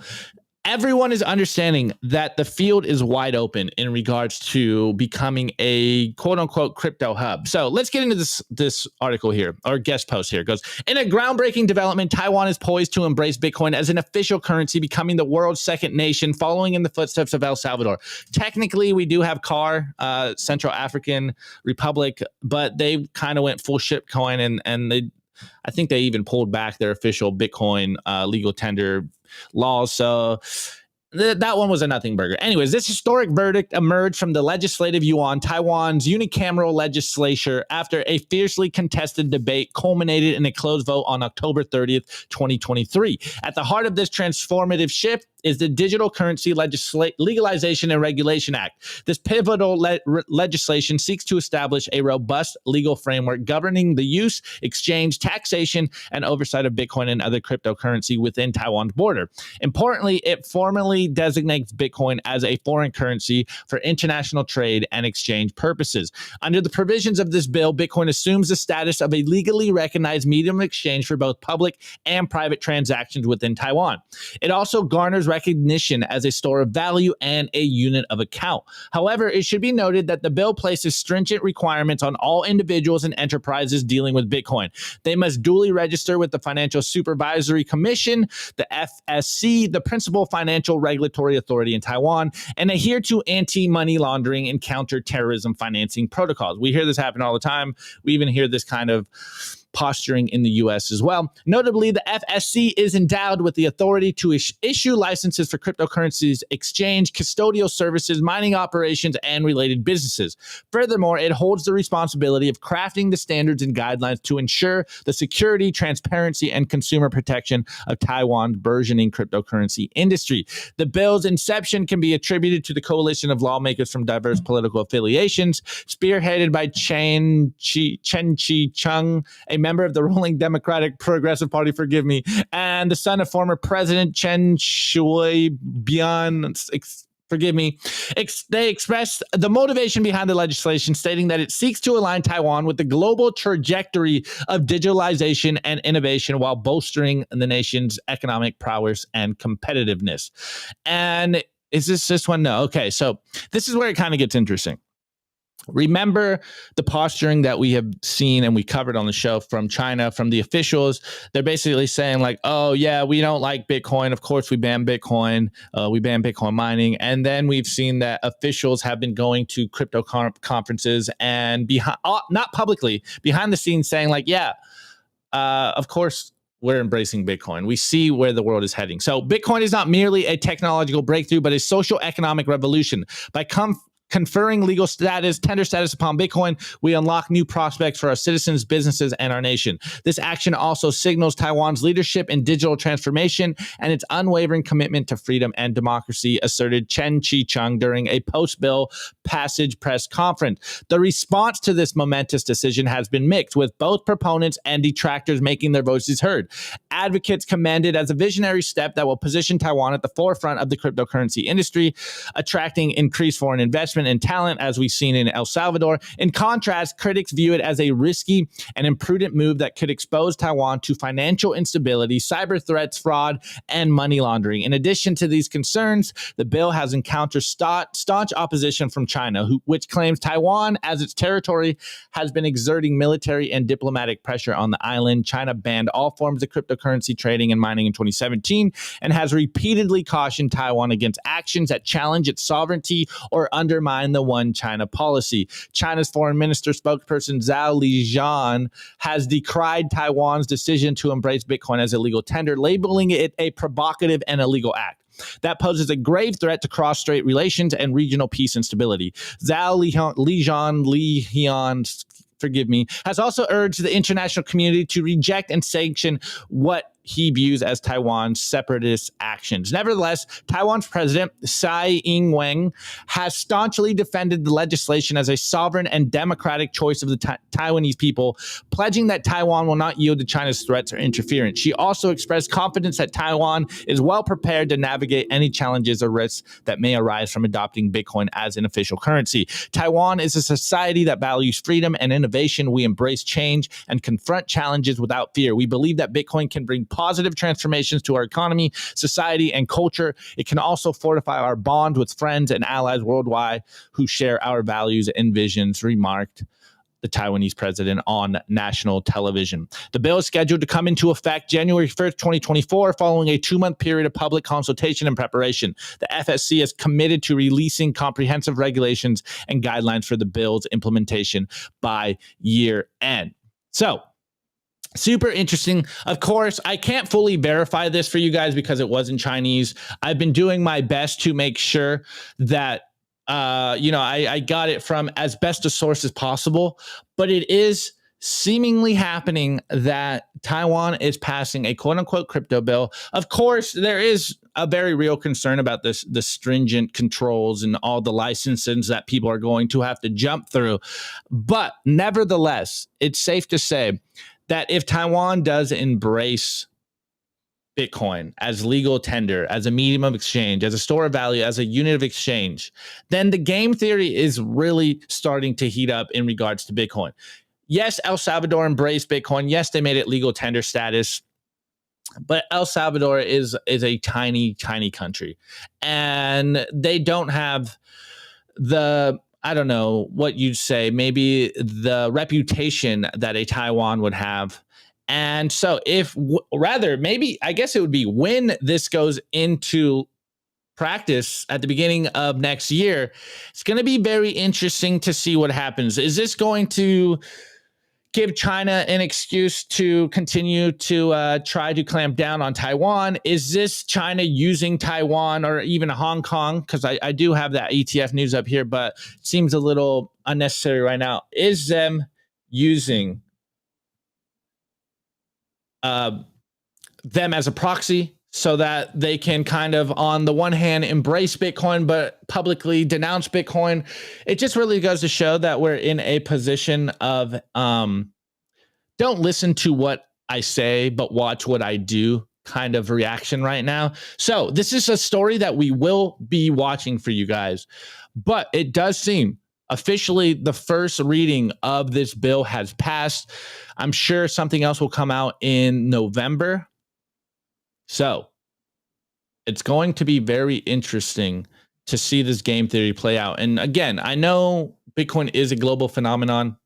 Everyone is understanding that the field is wide open in regards to becoming a quote unquote crypto hub. So let's get into this article here, or guest post here. It goes, in a groundbreaking development, Taiwan is poised to embrace Bitcoin as an official currency, becoming the world's second nation, following in the footsteps of El Salvador. Technically, we do have CAR, Central African Republic, but they kind of went full shitcoin, and they, I think they even pulled back their official Bitcoin legal tender laws. So that one was a nothing burger. Anyways, this historic verdict emerged from the Legislative Yuan, Taiwan's unicameral legislature, after a fiercely contested debate culminated in a closed vote on October 30th, 2023. At the heart of this transformative shift is the Digital Currency Legalization and Regulation Act. This pivotal legislation seeks to establish a robust legal framework governing the use, exchange, taxation, and oversight of Bitcoin and other cryptocurrency within Taiwan's border. Importantly, it formally designates Bitcoin as a foreign currency for international trade and exchange purposes. Under the provisions of this bill, Bitcoin assumes the status of a legally recognized medium of exchange for both public and private transactions within Taiwan. It also garners recognition as a store of value and a unit of account. However, it should be noted that the bill places stringent requirements on all individuals and enterprises dealing with Bitcoin. They must duly register with the Financial Supervisory Commission, the FSC, the principal financial regulatory authority in Taiwan, and adhere to anti-money laundering and counter-terrorism financing protocols. We hear this happen all the time. We even hear this kind of posturing in the U.S. as well. Notably, the FSC is endowed with the authority to issue licenses for cryptocurrencies, exchange, custodial services, mining operations, and related businesses. Furthermore, it holds the responsibility of crafting the standards and guidelines to ensure the security, transparency, and consumer protection of Taiwan's burgeoning cryptocurrency industry. The bill's inception can be attributed to the coalition of lawmakers from diverse political affiliations, spearheaded by Chen Chi-chung, a member of the ruling Democratic Progressive Party, forgive me, and the son of former President Chen Shui-bian, forgive me. They expressed the motivation behind the legislation, stating that it seeks to align Taiwan with the global trajectory of digitalization and innovation while bolstering the nation's economic prowess and competitiveness. And is this one? No. Okay, so this is where it kind of gets interesting. Remember the posturing that we have seen and we covered on the show from China, from the officials. They're basically saying like, oh, yeah, we don't like Bitcoin. Of course, we ban Bitcoin. We ban Bitcoin mining. And then we've seen that officials have been going to crypto conferences and not publicly, behind the scenes saying like, yeah, of course, we're embracing Bitcoin. We see where the world is heading. So Bitcoin is not merely a technological breakthrough, but a social economic revolution. By conferring legal status, tender status upon Bitcoin, we unlock new prospects for our citizens, businesses, and our nation. This action also signals Taiwan's leadership in digital transformation and its unwavering commitment to freedom and democracy, asserted Chen Chi-chung during a post-bill passage press conference. The response to this momentous decision has been mixed, with both proponents and detractors making their voices heard. Advocates commend it as a visionary step that will position Taiwan at the forefront of the cryptocurrency industry, attracting increased foreign investment and talent, as we've seen in El Salvador. In contrast, critics view it as a risky and imprudent move that could expose Taiwan to financial instability, cyber threats, fraud, and money laundering. In addition to these concerns, the bill has encountered staunch opposition from China, which claims Taiwan, as its territory, has been exerting military and diplomatic pressure on the island. China banned all forms of cryptocurrency trading and mining in 2017 and has repeatedly cautioned Taiwan against actions that challenge its sovereignty or undermine the One China policy. China's foreign minister spokesperson Zhao Lijian has decried Taiwan's decision to embrace Bitcoin as a legal tender, labeling it a provocative and illegal act. that poses a grave threat to cross-strait relations and regional peace and stability. Zhao Lijian, forgive me, has also urged the international community to reject and sanction what he views as Taiwan's separatist actions. Nevertheless, Taiwan's president, Tsai Ing-wen, has staunchly defended the legislation as a sovereign and democratic choice of the Taiwanese people, pledging that Taiwan will not yield to China's threats or interference. She also expressed confidence that Taiwan is well prepared to navigate any challenges or risks that may arise from adopting Bitcoin as an official currency. Taiwan is a society that values freedom and innovation. We embrace change and confront challenges without fear. We believe that Bitcoin can bring positive transformations to our economy, society, and culture. It can also fortify our bond with friends and allies worldwide who share our values and visions, remarked the Taiwanese president on national television. The bill is scheduled to come into effect January 1st, 2024, following a 2-month period of public consultation and preparation. The FSC is committed to releasing comprehensive regulations and guidelines for the bill's implementation by year end. So, super interesting. Of course, I can't fully verify this for you guys because it was in Chinese. I've been doing my best to make sure that, I got it from as best a source as possible, but it is seemingly happening that Taiwan is passing a quote unquote crypto bill. Of course, there is a very real concern about the stringent controls and all the licenses that people are going to have to jump through. But nevertheless, it's safe to say that if Taiwan does embrace Bitcoin as legal tender, as a medium of exchange, as a store of value, as a unit of exchange, then the game theory is really starting to heat up in regards to Bitcoin. Yes, El Salvador embraced Bitcoin. Yes, they made it legal tender status. But El Salvador is a tiny, tiny country. And they don't have the, I don't know what you'd say, maybe the reputation that a Taiwan would have. And so maybe I guess it would be when this goes into practice at the beginning of next year, it's going to be very interesting to see what happens. Is this going to give China an excuse to continue to try to clamp down on Taiwan? Is this China using Taiwan or even Hong Kong? Because I do have that ETF news up here, but it seems a little unnecessary right now. Is them using them as a proxy so that they can kind of, on the one hand, embrace Bitcoin, but publicly denounce Bitcoin? It just really goes to show that we're in a position of don't listen to what I say, but watch what I do kind of reaction right now. So this is a story that we will be watching for you guys, but it does seem officially the first reading of this bill has passed. I'm sure something else will come out in November. So it's going to be very interesting to see this game theory play out. And again, I know Bitcoin is a global phenomenon,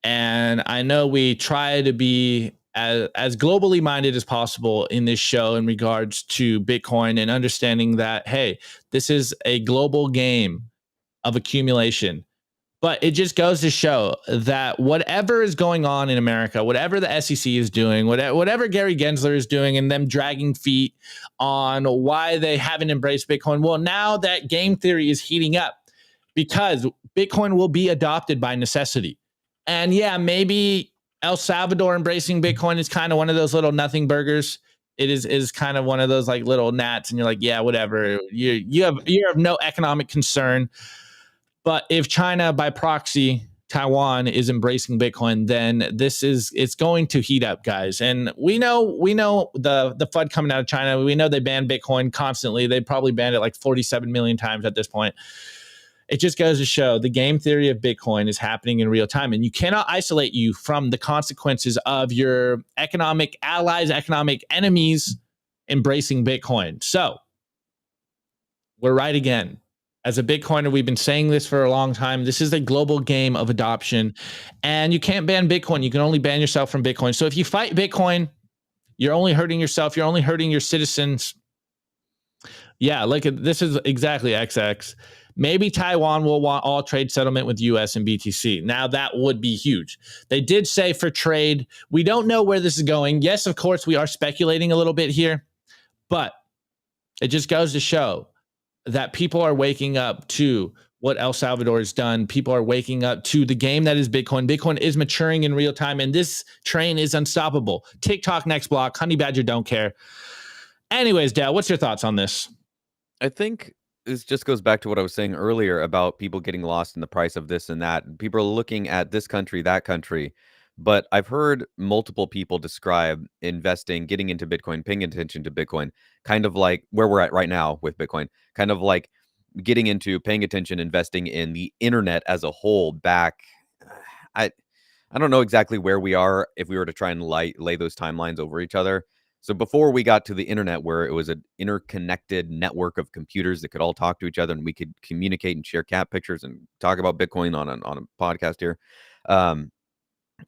and I know we try to be as globally minded as possible in this show in regards to Bitcoin and understanding that, hey, this is a global game of accumulation. But it just goes to show that whatever is going on in America, whatever the SEC is doing, whatever Gary Gensler is doing and them dragging feet on why they haven't embraced Bitcoin, well, now that game theory is heating up because Bitcoin will be adopted by necessity. And yeah, maybe El Salvador embracing Bitcoin is kind of one of those little nothing burgers. It is kind of one of those like little gnats, and you're like, yeah, whatever. You have no economic concern. But if China, by proxy, Taiwan is embracing Bitcoin, then it's going to heat up, guys. And we know the FUD coming out of China. We know they ban Bitcoin constantly. They probably banned it like 47 million times at this point. It just goes to show the game theory of Bitcoin is happening in real time, and you cannot isolate you from the consequences of your economic allies, economic enemies embracing Bitcoin. So we're right again. As a Bitcoiner, we've been saying this for a long time. This is a global game of adoption, and you can't ban Bitcoin. You can only ban yourself from Bitcoin. So if you fight Bitcoin, you're only hurting yourself. You're only hurting your citizens. Yeah, like this is exactly XX. Maybe Taiwan will want all trade settlement with US and BTC. Now that would be huge. They did say for trade. We don't know where this is going. Yes, of course, we are speculating a little bit here, but It just goes to show that people are waking up to what El Salvador has done. People are waking up to the game that is Bitcoin. Bitcoin is maturing in real time, and this train is unstoppable. TikTok next block. Honey Badger don't care. Anyways, Dale, what's your thoughts on this? I think this just goes back to what I was saying earlier about people getting lost in the price of this and that. People are looking at this country, that country. But I've heard multiple people describe investing, getting into Bitcoin, paying attention to Bitcoin, kind of like where we're at right now with Bitcoin, kind of like getting into paying attention, investing in the internet as a whole back. I I don't know exactly where we are if we were to try and lay those timelines over each other. So before we got to the internet, where it was an interconnected network of computers that could all talk to each other and we could communicate and share cat pictures and talk about Bitcoin on a podcast here. Um,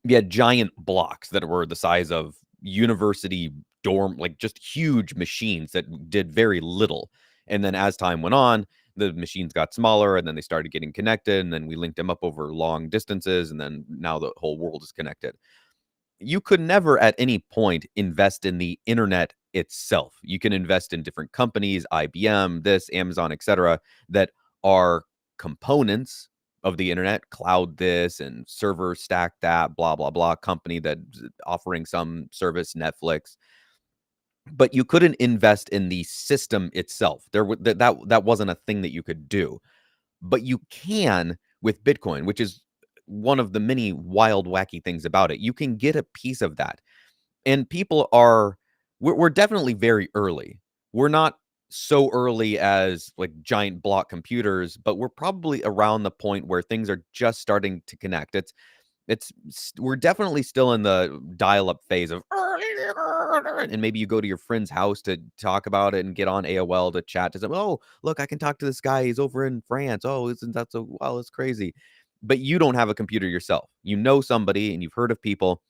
we had giant blocks that were the size of university dorm, like just huge machines that did very little. And then as time went on, the machines got smaller and then they started getting connected. And then we linked them up over long distances. And then now the whole world is connected. You could never at any point invest in the internet itself. You can invest in different companies, IBM, this, Amazon, etc., that are components of the internet, cloud this and server stack that, blah, blah, blah, company that's offering some service, Netflix. But you couldn't invest in the system itself. That wasn't a thing that you could do. But you can with Bitcoin, which is one of the many wild, wacky things about it. You can get a piece of that. And we're definitely very early. We're not so early as like giant block computers, but we're probably around the point where things are just starting to connect. We're definitely still in the dial-up phase of, and maybe you go to your friend's house to talk about it and get on AOL to chat to them. Oh, look, I can talk to this guy. He's over in France. Oh, isn't that so? Wow, it's crazy. But you don't have a computer yourself. You know somebody and you've heard of people.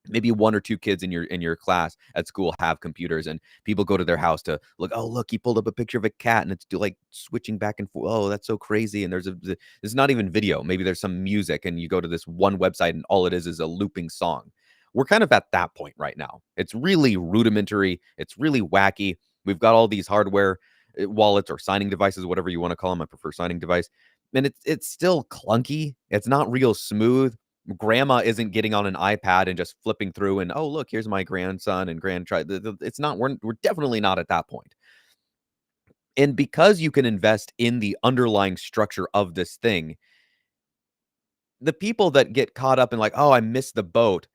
Maybe one or two kids in your class at school have computers, and people go to their house to look. Oh, look, he pulled up a picture of a cat, and it's like switching back and forth. Oh, that's so crazy. And there's not even video. Maybe there's some music, and you go to this one website, and all it is a looping song. We're kind of at that point right now. It's really rudimentary. It's really wacky. We've got all these hardware wallets or signing devices, whatever you want to call them. I prefer signing device, and it's still clunky. It's not real smooth. Grandma isn't getting on an iPad and just flipping through and, oh, look, here's my grandson and grandchild. It's not, we're definitely not at that point. And because you can invest in the underlying structure of this thing, the people that get caught up in like, oh, I missed the boat,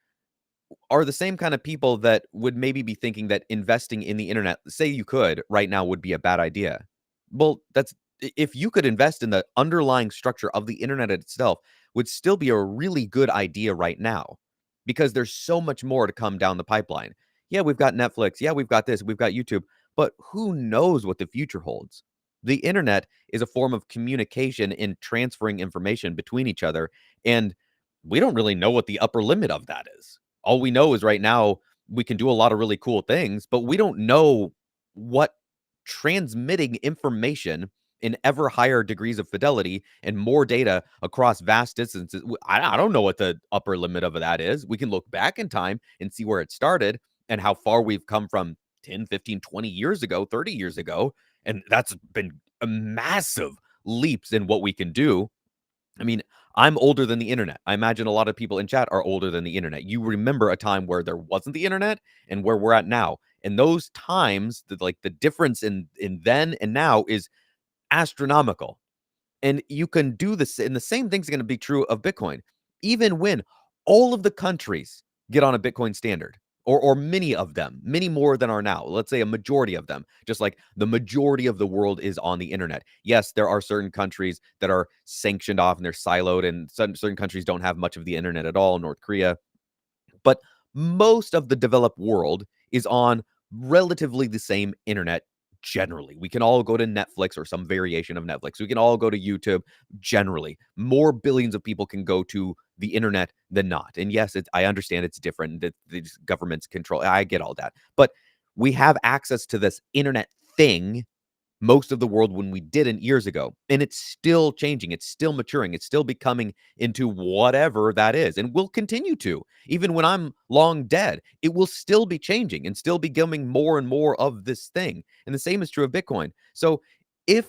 are the same kind of people that would maybe be thinking that investing in the internet, say you could right now, would be a bad idea. Well, if you could invest in the underlying structure of the internet itself, would still be a really good idea right now, because there's so much more to come down the pipeline. Yeah, we've got Netflix. Yeah, we've got this. We've got YouTube. But who knows what the future holds? The internet is a form of communication and transferring information between each other. And we don't really know what the upper limit of that is. All we know is right now we can do a lot of really cool things, but we don't know what transmitting information in ever higher degrees of fidelity and more data across vast distances. I don't know what the upper limit of that is. We can look back in time and see where it started and how far we've come from 10, 15, 20 years ago, 30 years ago. And that's been a massive leaps in what we can do. I mean, I'm older than the internet. I imagine a lot of people in chat are older than the internet. You remember a time where there wasn't the internet and where we're at now. And those times, the difference in then and now is astronomical. And you can do this, and the same thing's going to be true of Bitcoin. Even when all of the countries get on a Bitcoin standard, or many of them, many more than are now, let's say a majority of them, just like the majority of the world is on the internet. Yes, there are certain countries that are sanctioned off and they're siloed, and certain countries don't have much of the internet at all, North Korea. But most of the developed world is on relatively the same internet. Generally, we can all go to Netflix or some variation of Netflix. We can all go to YouTube. Generally, more billions of people can go to the internet than not. And yes, I understand it's different, that the governments control. I get all that. But we have access to this internet thing most of the world when we didn't years ago. And it's still changing. It's still maturing. It's still becoming into whatever that is, and will continue to. Even when I'm long dead, it will still be changing and still becoming more and more of this thing. And the same is true of Bitcoin. So if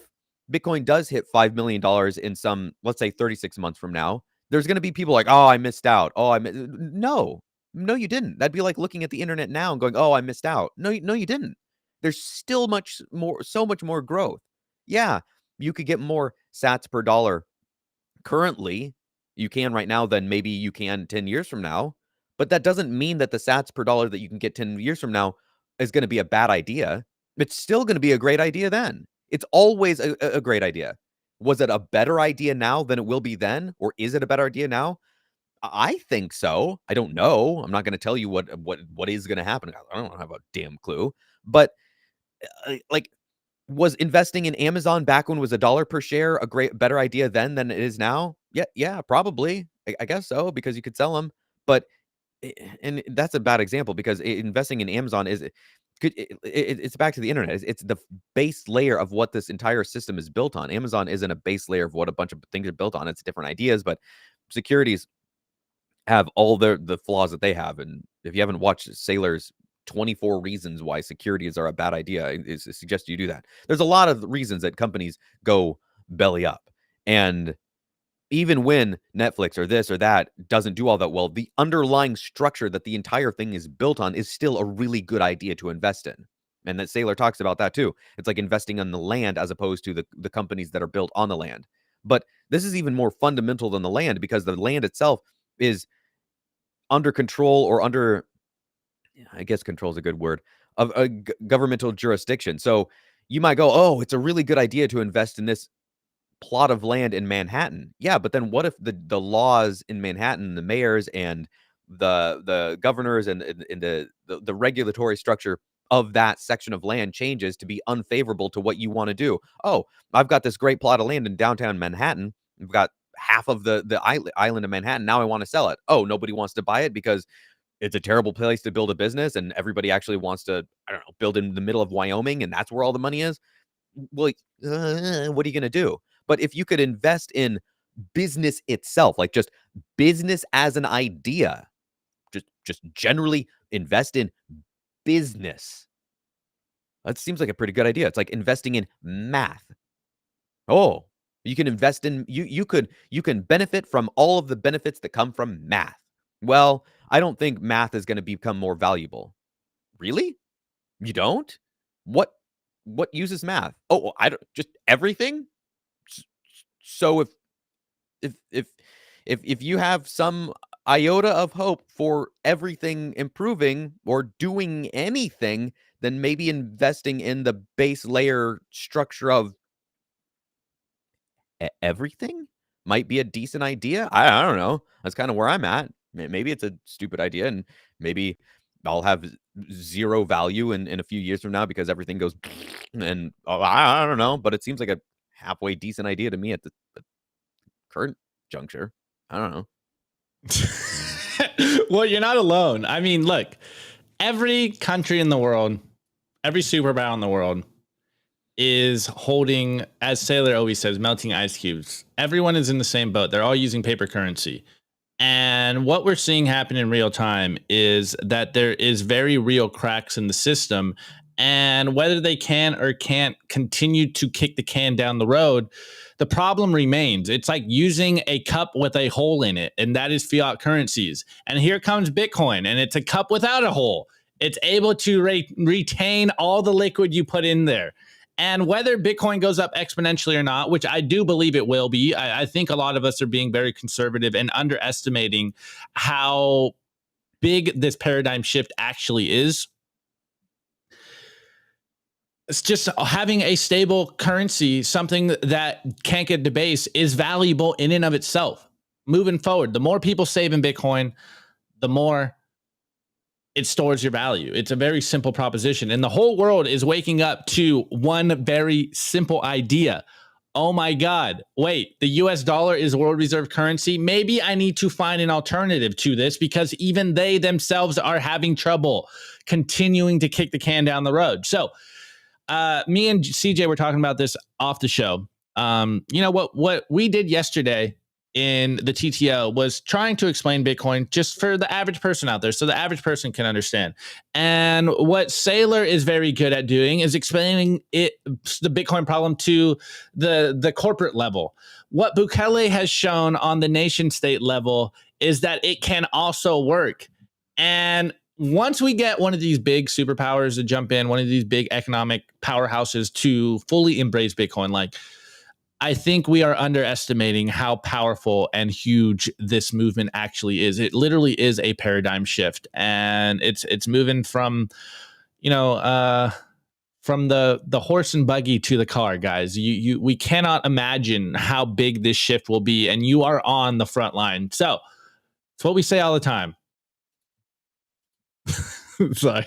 Bitcoin does hit $5 million in some, let's say 36 months from now, there's going to be people like, oh, I missed out. No, you didn't. That'd be like looking at the internet now and going, oh, I missed out. No, you didn't. There's still so much more growth. Yeah, you could get more sats per dollar currently. You can right now than maybe you can 10 years from now. But that doesn't mean that the sats per dollar that you can get 10 years from now is going to be a bad idea. It's still going to be a great idea then. It's always a great idea. Was it a better idea now than it will be then? Or is it a better idea now? I think so. I don't know. I'm not going to tell you what is going to happen. I don't have a damn clue. But like, was investing in Amazon back when it was $1 per share a better idea then than it is now? Yeah, probably. I guess so, because you could sell them. But and that's a bad example, because investing in Amazon it's back to the internet. It's the base layer of what this entire system is built on. Amazon isn't a base layer of what a bunch of things are built on. It's different ideas, but securities have all the flaws that they have. And if you haven't watched Saylor's 24 reasons why securities are a bad idea, I suggest you do that. There's a lot of reasons that companies go belly up. And even when Netflix or this or that doesn't do all that well, the underlying structure that the entire thing is built on is still a really good idea to invest in. And that Saylor talks about that too. It's like investing on the land as opposed to the companies that are built on the land. But this is even more fundamental than the land, because the land itself is under control, or under, I guess control is a good word, of a governmental jurisdiction. So you might go, oh, it's a really good idea to invest in this plot of land in Manhattan. Yeah, but then what if the laws in Manhattan, the mayors and the governors and the regulatory structure of that section of land changes to be unfavorable to what you want to do? Oh, I've got this great plot of land in downtown Manhattan. I've got half of the island of Manhattan. Now I want to sell it. Oh, nobody wants to buy it because it's a terrible place to build a business, and everybody actually wants to, I don't know, build in the middle of Wyoming, and that's where all the money is. Well, what are you going to do? But if you could invest in business itself, like just business as an idea, just generally invest in business. That seems like a pretty good idea. It's like investing in math. Oh, you can invest in, you can benefit from all of the benefits that come from math. Well, I don't think math is going to become more valuable. Really? You don't? What uses math? Oh, I don't, just everything? So if you have some iota of hope for everything improving or doing anything, then maybe investing in the base layer structure of everything might be a decent idea. I don't know. That's kind of where I'm at. Maybe it's a stupid idea, and maybe I'll have zero value in a few years from now because everything goes and I don't know. But it seems like a halfway decent idea to me at the current juncture. I don't know. Well, you're not alone. I mean, look, every country in the world, every superpower in the world is holding, as Saylor always says, melting ice cubes. Everyone is in the same boat. They're all using paper currency. And what we're seeing happen in real time is that there is very real cracks in the system. And whether they can or can't continue to kick the can down the road, the problem remains. It's like using a cup with a hole in it, and that is fiat currencies. And here comes Bitcoin, and it's a cup without a hole. It's able to retain all the liquid you put in there. And whether Bitcoin goes up exponentially or not, which I do believe it will be, I think a lot of us are being very conservative and underestimating how big this paradigm shift actually is. It's just having a stable currency, something that can't get debased, is valuable in and of itself. Moving forward, the more people save in Bitcoin, the more it stores your value. It's a very simple proposition. And the whole world is waking up to one very simple idea. Oh my God, wait, the US dollar is world reserve currency. Maybe I need to find an alternative to this, because even they themselves are having trouble continuing to kick the can down the road. So me and CJ were talking about this off the show. You know what we did yesterday in the TTO was trying to explain Bitcoin just for the average person out there, so the average person can understand. And what Sailor is very good at doing is explaining the Bitcoin problem to the corporate level. What Bukele has shown on the nation state level is that it can also work. And once we get one of these big superpowers to jump in, one of these big economic powerhouses to fully embrace Bitcoin, like, I think we are underestimating how powerful and huge this movement actually is. It literally is a paradigm shift, and it's moving from, from the horse and buggy to the car, guys. We cannot imagine how big this shift will be, and you are on the front line. So it's what we say all the time. Sorry.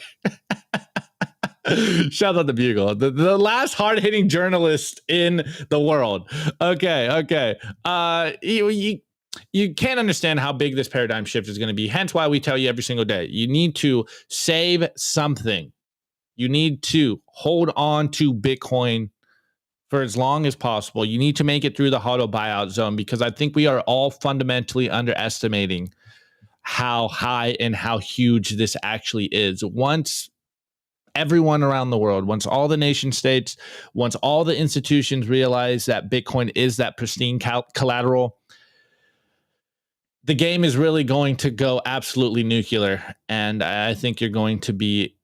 Shout out the Bugle, the last hard-hitting journalist in the world. Okay. You can't understand how big this paradigm shift is going to be. Hence why we tell you every single day, you need to save something. You need to hold on to Bitcoin for as long as possible. You need to make it through the HODL buyout zone, because I think we are all fundamentally underestimating how high and how huge this actually is. Once everyone around the world, once all the nation states, once all the institutions realize that Bitcoin is that pristine collateral, the game is really going to go absolutely nuclear. And I think you're going to be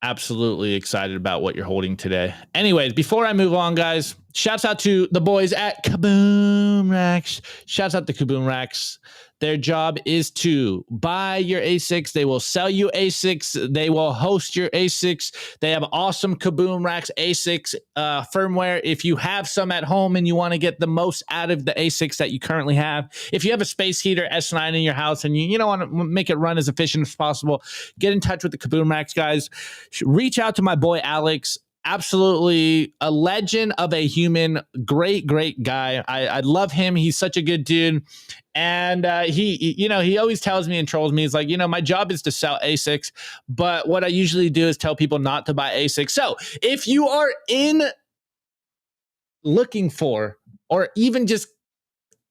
absolutely excited about what you're holding today. Anyways, before I move on, guys, shouts out to the boys at Kaboom Racks. Shouts out to Kaboom Racks. Their job is to buy your ASICs. They will sell you ASICs. They will host your ASICs. They have awesome Kaboom Racks ASICs firmware. If you have some at home and you want to get the most out of the ASICs that you currently have, if you have a Space Heater S9 in your house and you don't want to make it run as efficient as possible, get in touch with the Kaboom Racks guys. Reach out to my boy Alex. Absolutely a legend of a human. Great guy. I love him. He's such a good dude. And he always tells me and trolls me. He's like, my job is to sell ASICs, but what I usually do is tell people not to buy ASICs. So if you are looking for, or even just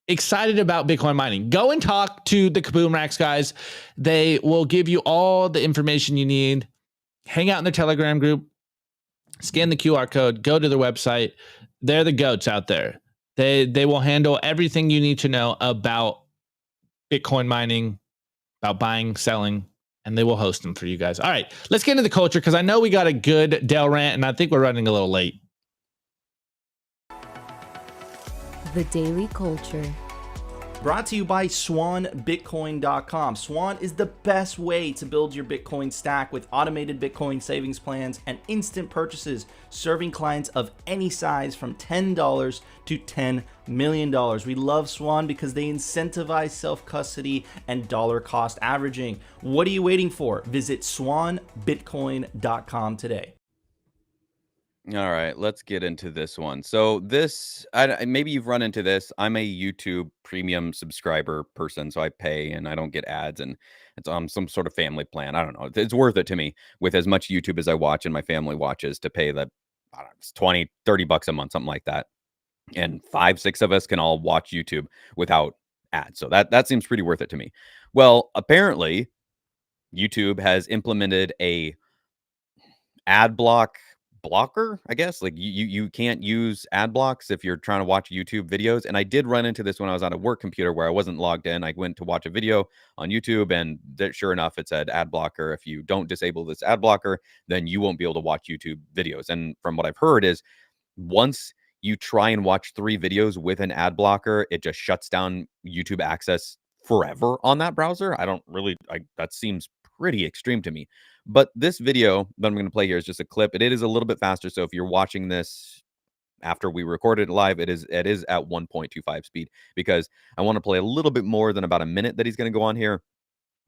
excited about Bitcoin mining, go and talk to the Kaboom Racks guys. They will give you all the information you need. Hang out in their Telegram group. Scan the QR code, go to their website. They're the goats out there. They will handle everything you need to know about Bitcoin mining, about buying, selling, and they will host them for you guys. All right, let's get into the culture, because I know we got a good Dell rant, and I think we're running a little late. The Daily Culture. Brought to you by SwanBitcoin.com. Swan is the best way to build your Bitcoin stack with automated Bitcoin savings plans and instant purchases, serving clients of any size from $10 to $10 million. We love Swan because they incentivize self-custody and dollar cost averaging. What are you waiting for? Visit SwanBitcoin.com today. All right, let's get into this one. So this, maybe you've run into this. I'm a YouTube premium subscriber person, so I pay and I don't get ads, and it's on some sort of family plan. I don't know. It's worth it to me with as much YouTube as I watch and my family watches to pay the, I don't know, it's 20, 30 bucks a month, something like that. And 5, 6 of us can all watch YouTube without ads. So that seems pretty worth it to me. Well, apparently YouTube has implemented a ad blocker, I guess. Like you can't use ad blocks if you're trying to watch YouTube videos. And I did run into this when I was on a work computer where I wasn't logged in. I went to watch a video on YouTube, and sure enough, it said ad blocker. If you don't disable this ad blocker, then you won't be able to watch YouTube videos. And from what I've heard is, once you try and watch 3 videos with an ad blocker, it just shuts down YouTube access forever on that browser. That seems pretty extreme to me. But this video that I'm going to play here is just a clip. It is a little bit faster. So if you're watching this after we recorded it live, it is at 1.25 speed, because I want to play a little bit more than about a minute that he's going to go on here.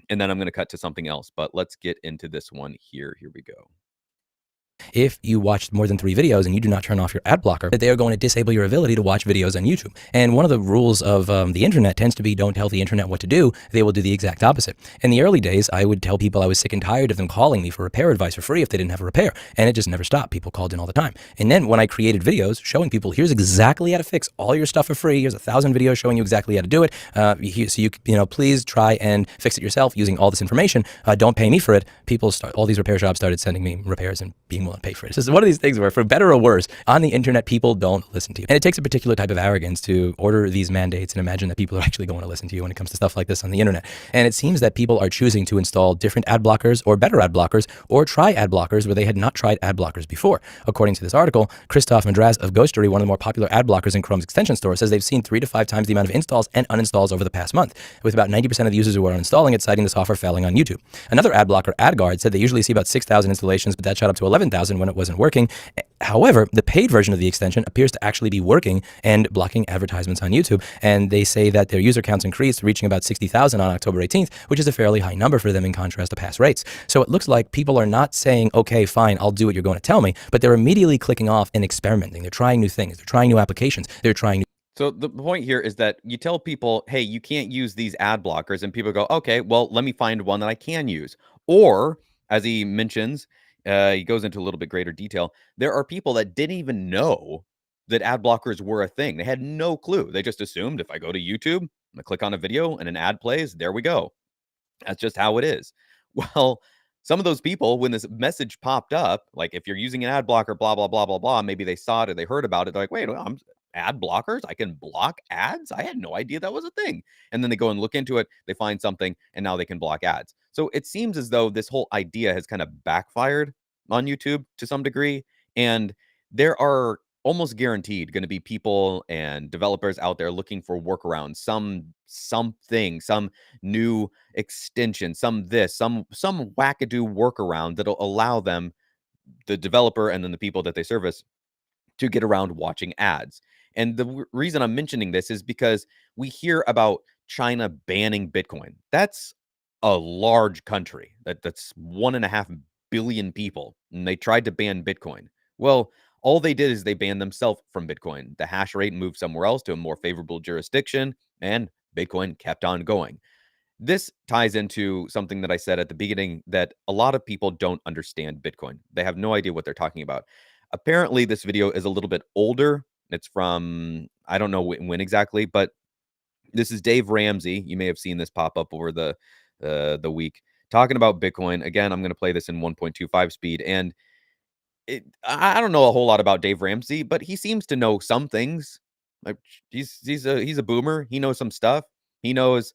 And then I'm going to cut to something else. But let's get into this one here. Here we go. if you watch more than 3 videos and you do not turn off your ad blocker, that they are going to disable your ability to watch videos on YouTube. And one of the rules of the internet tends to be don't tell the internet what to do. They will do the exact opposite. In the early days, I would tell people I was sick and tired of them calling me for repair advice for free if they didn't have a repair. And it just never stopped. People called in all the time. And then when I created videos showing people, here's exactly how to fix all your stuff for free. Here's 1,000 videos showing you exactly how to do it. So you know, please try and fix it yourself using all this information. Don't pay me for it. All these repair shops started sending me repairs and being willing to pay for it. This is one of these things where, for better or worse, on the internet, people don't listen to you. And it takes a particular type of arrogance to order these mandates and imagine that people are actually going to listen to you when it comes to stuff like this on the internet. And it seems that people are choosing to install different ad blockers or better ad blockers or try ad blockers where they had not tried ad blockers before. According to this article, Christoph Madraz of Ghostery, one of the more popular ad blockers in Chrome's extension store, says they've seen 3 to 5 times the amount of installs and uninstalls over the past month, with about 90% of the users who are uninstalling it citing the software failing on YouTube. Another ad blocker, AdGuard, said they usually see about 6,000 installations, but that shot up to 11,000 when it wasn't working. However, the paid version of the extension appears to actually be working and blocking advertisements on YouTube. And they say that their user counts increased, reaching about 60,000 on October 18th, which is a fairly high number for them in contrast to past rates. So it looks like people are not saying, okay, fine, I'll do what you're going to tell me, but they're immediately clicking off and experimenting. They're trying new things. They're trying new applications. They're trying new. So the point here is that you tell people, hey, you can't use these ad blockers, and people go, okay, well, let me find one that I can use. Or, as he mentions, he goes into a little bit greater detail, there are people that didn't even know that ad blockers were a thing. They had no clue. They just assumed if I go to YouTube, I click on a video and an ad plays, there we go. That's just how it is. Well, some of those people, when this message popped up, like if you're using an ad blocker, blah, blah, blah, blah, blah, maybe they saw it or they heard about it. They're like, wait, I'm ad blockers? I can block ads? I had no idea that was a thing. And then they go and look into it. They find something and now they can block ads. So it seems as though this whole idea has kind of backfired on YouTube to some degree. And there are almost guaranteed going to be people and developers out there looking for workarounds, something, some new extension, some wackadoo workaround that'll allow them, the developer and then the people that they service, to get around watching ads. And the reason I'm mentioning this is because we hear about China banning Bitcoin. That's a large country. That's 1.5 billion people, and they tried to ban Bitcoin. Well, all they did is they banned themselves from Bitcoin. The hash rate moved somewhere else to a more favorable jurisdiction, and Bitcoin kept on going. This ties into something that I said at the beginning, that a lot of people don't understand Bitcoin. They have no idea what they're talking about. Apparently, this video is a little bit older. It's from, I don't know when exactly, but this is Dave Ramsey. You may have seen this pop up over the week, talking about Bitcoin. Again, I'm going to play this in 1.25 speed. And I don't know a whole lot about Dave Ramsey, but he seems to know some things. Like he's a boomer. He knows some stuff. He knows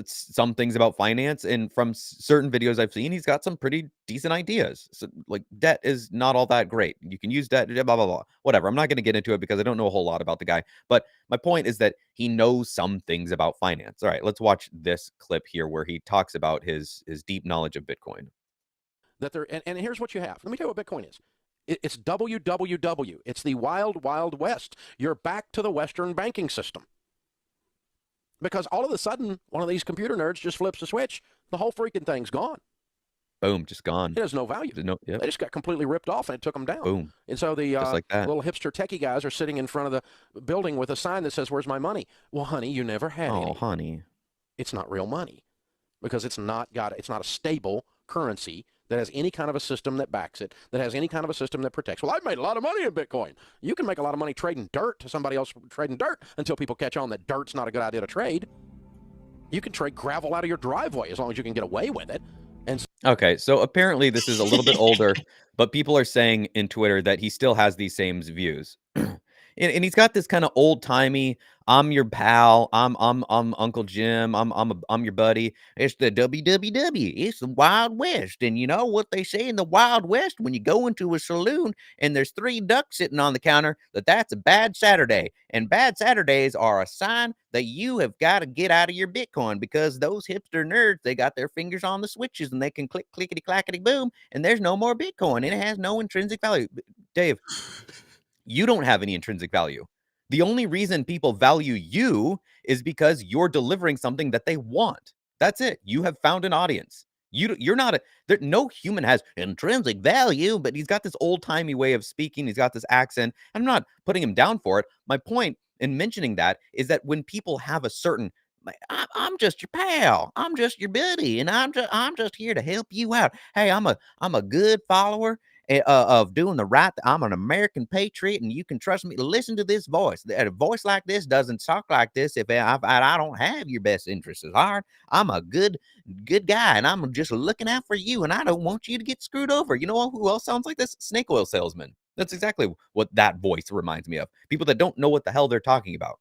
some things about finance, and from certain videos I've seen, he's got some pretty decent ideas. So, like, debt is not all that great. You can use debt, blah, blah, blah. Whatever. I'm not going to get into it because I don't know a whole lot about the guy. But my point is that he knows some things about finance. All right, let's watch this clip here where he talks about his deep knowledge of Bitcoin. And here's what you have. Let me tell you what Bitcoin is. It's WWW. It's the wild, wild west. You're back to the Western banking system. Because all of a sudden, one of these computer nerds just flips a switch. The whole freaking thing's gone. Boom, just gone. It has no value. They just got completely ripped off, and it took them down. Boom. And so the like little hipster techie guys are sitting in front of the building with a sign that says, "Where's my money?" Well, honey, you never had any. Oh, honey. It's not real money because it's not a stable currency that has any kind of a system that backs it, that has any kind of a system that protects. Well, I've made a lot of money in Bitcoin. You can make a lot of money trading dirt to somebody else trading dirt until people catch on that dirt's not a good idea to trade. You can trade gravel out of your driveway as long as you can get away with it. And okay, so apparently this is a little bit older, but people are saying in Twitter that he still has these same views. And he's got this kind of old-timey, I'm your pal, I'm Uncle Jim, I'm your buddy. It's the WWW. It's the Wild West. And you know what they say in the Wild West? When you go into a saloon and there's 3 ducks sitting on the counter, that's a bad Saturday. And bad Saturdays are a sign that you have got to get out of your Bitcoin, because those hipster nerds, they got their fingers on the switches and they can click, clickety, clackety, boom, and there's no more Bitcoin, and it has no intrinsic value. Dave, you don't have any intrinsic value. The only reason people value you is because you're delivering something that they want. That's it. You have found an audience. You're not no human has intrinsic value, but he's got this old-timey way of speaking. He's got this accent. I'm not putting him down for it. My point in mentioning that is that when people have a certain I'm just your pal. I'm just your buddy, and I'm just here to help you out. Hey, I'm a good follower of doing the right. I'm an American patriot, and you can trust me to listen to this voice. A voice like this doesn't talk like this if I don't have your best interests at heart. I'm a good guy, and I'm just looking out for you, and I don't want you to get screwed over. You know who else sounds like this? Snake oil salesman. That's exactly what that voice reminds me of. People that don't know what the hell they're talking about.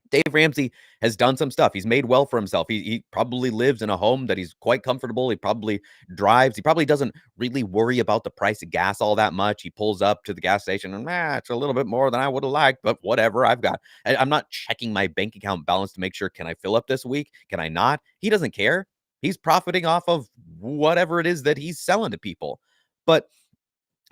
Dave Ramsey has done some stuff. He's made well for himself. He probably lives in a home that he's quite comfortable. He probably drives. He probably doesn't really worry about the price of gas all that much. He pulls up to the gas station and it's a little bit more than I would have liked, but whatever. I'm not checking my bank account balance to make sure, can I fill up this week? Can I not? He doesn't care. He's profiting off of whatever it is that he's selling to people. But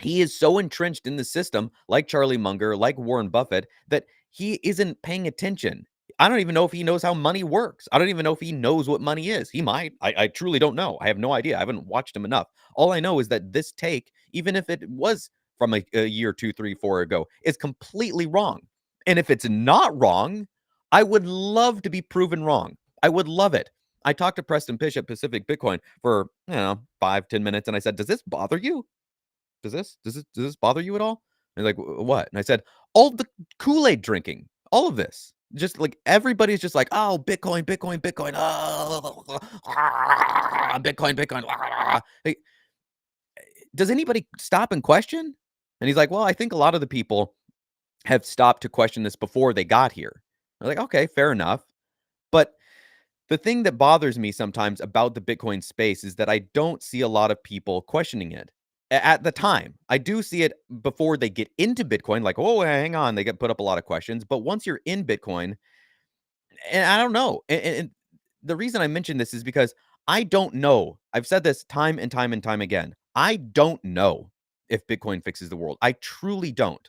he is so entrenched in the system, like Charlie Munger, like Warren Buffett, that he isn't paying attention. I don't even know if he knows how money works. I don't even know if he knows what money is. He might. I truly don't know. I have no idea. I haven't watched him enough. All I know is that this take, even if it was from a year, 2, 3, 4 ago, is completely wrong. And if it's not wrong, I would love to be proven wrong. I would love it. I talked to Preston Pish at Pacific Bitcoin for 5-10 minutes, and I said, "Does this bother you? Does this bother you at all?" And he's like, "What?" And I said, "All the Kool-Aid drinking, all of this." Just like everybody's just like, "Oh, Bitcoin, Bitcoin, Bitcoin. Oh, Bitcoin, Bitcoin." Like, does anybody stop and question? And he's like, "Well, I think a lot of the people have stopped to question this before they got here." I'm like, "Okay, fair enough." But the thing that bothers me sometimes about the Bitcoin space is that I don't see a lot of people questioning it. At the time, I do see it before they get into Bitcoin, like, "Oh, hang on," they get put up a lot of questions. But once you're in Bitcoin, and I don't know, and the reason I mention this is because I don't know. I've said this time and time and time again. I don't know if Bitcoin fixes the world. I truly don't.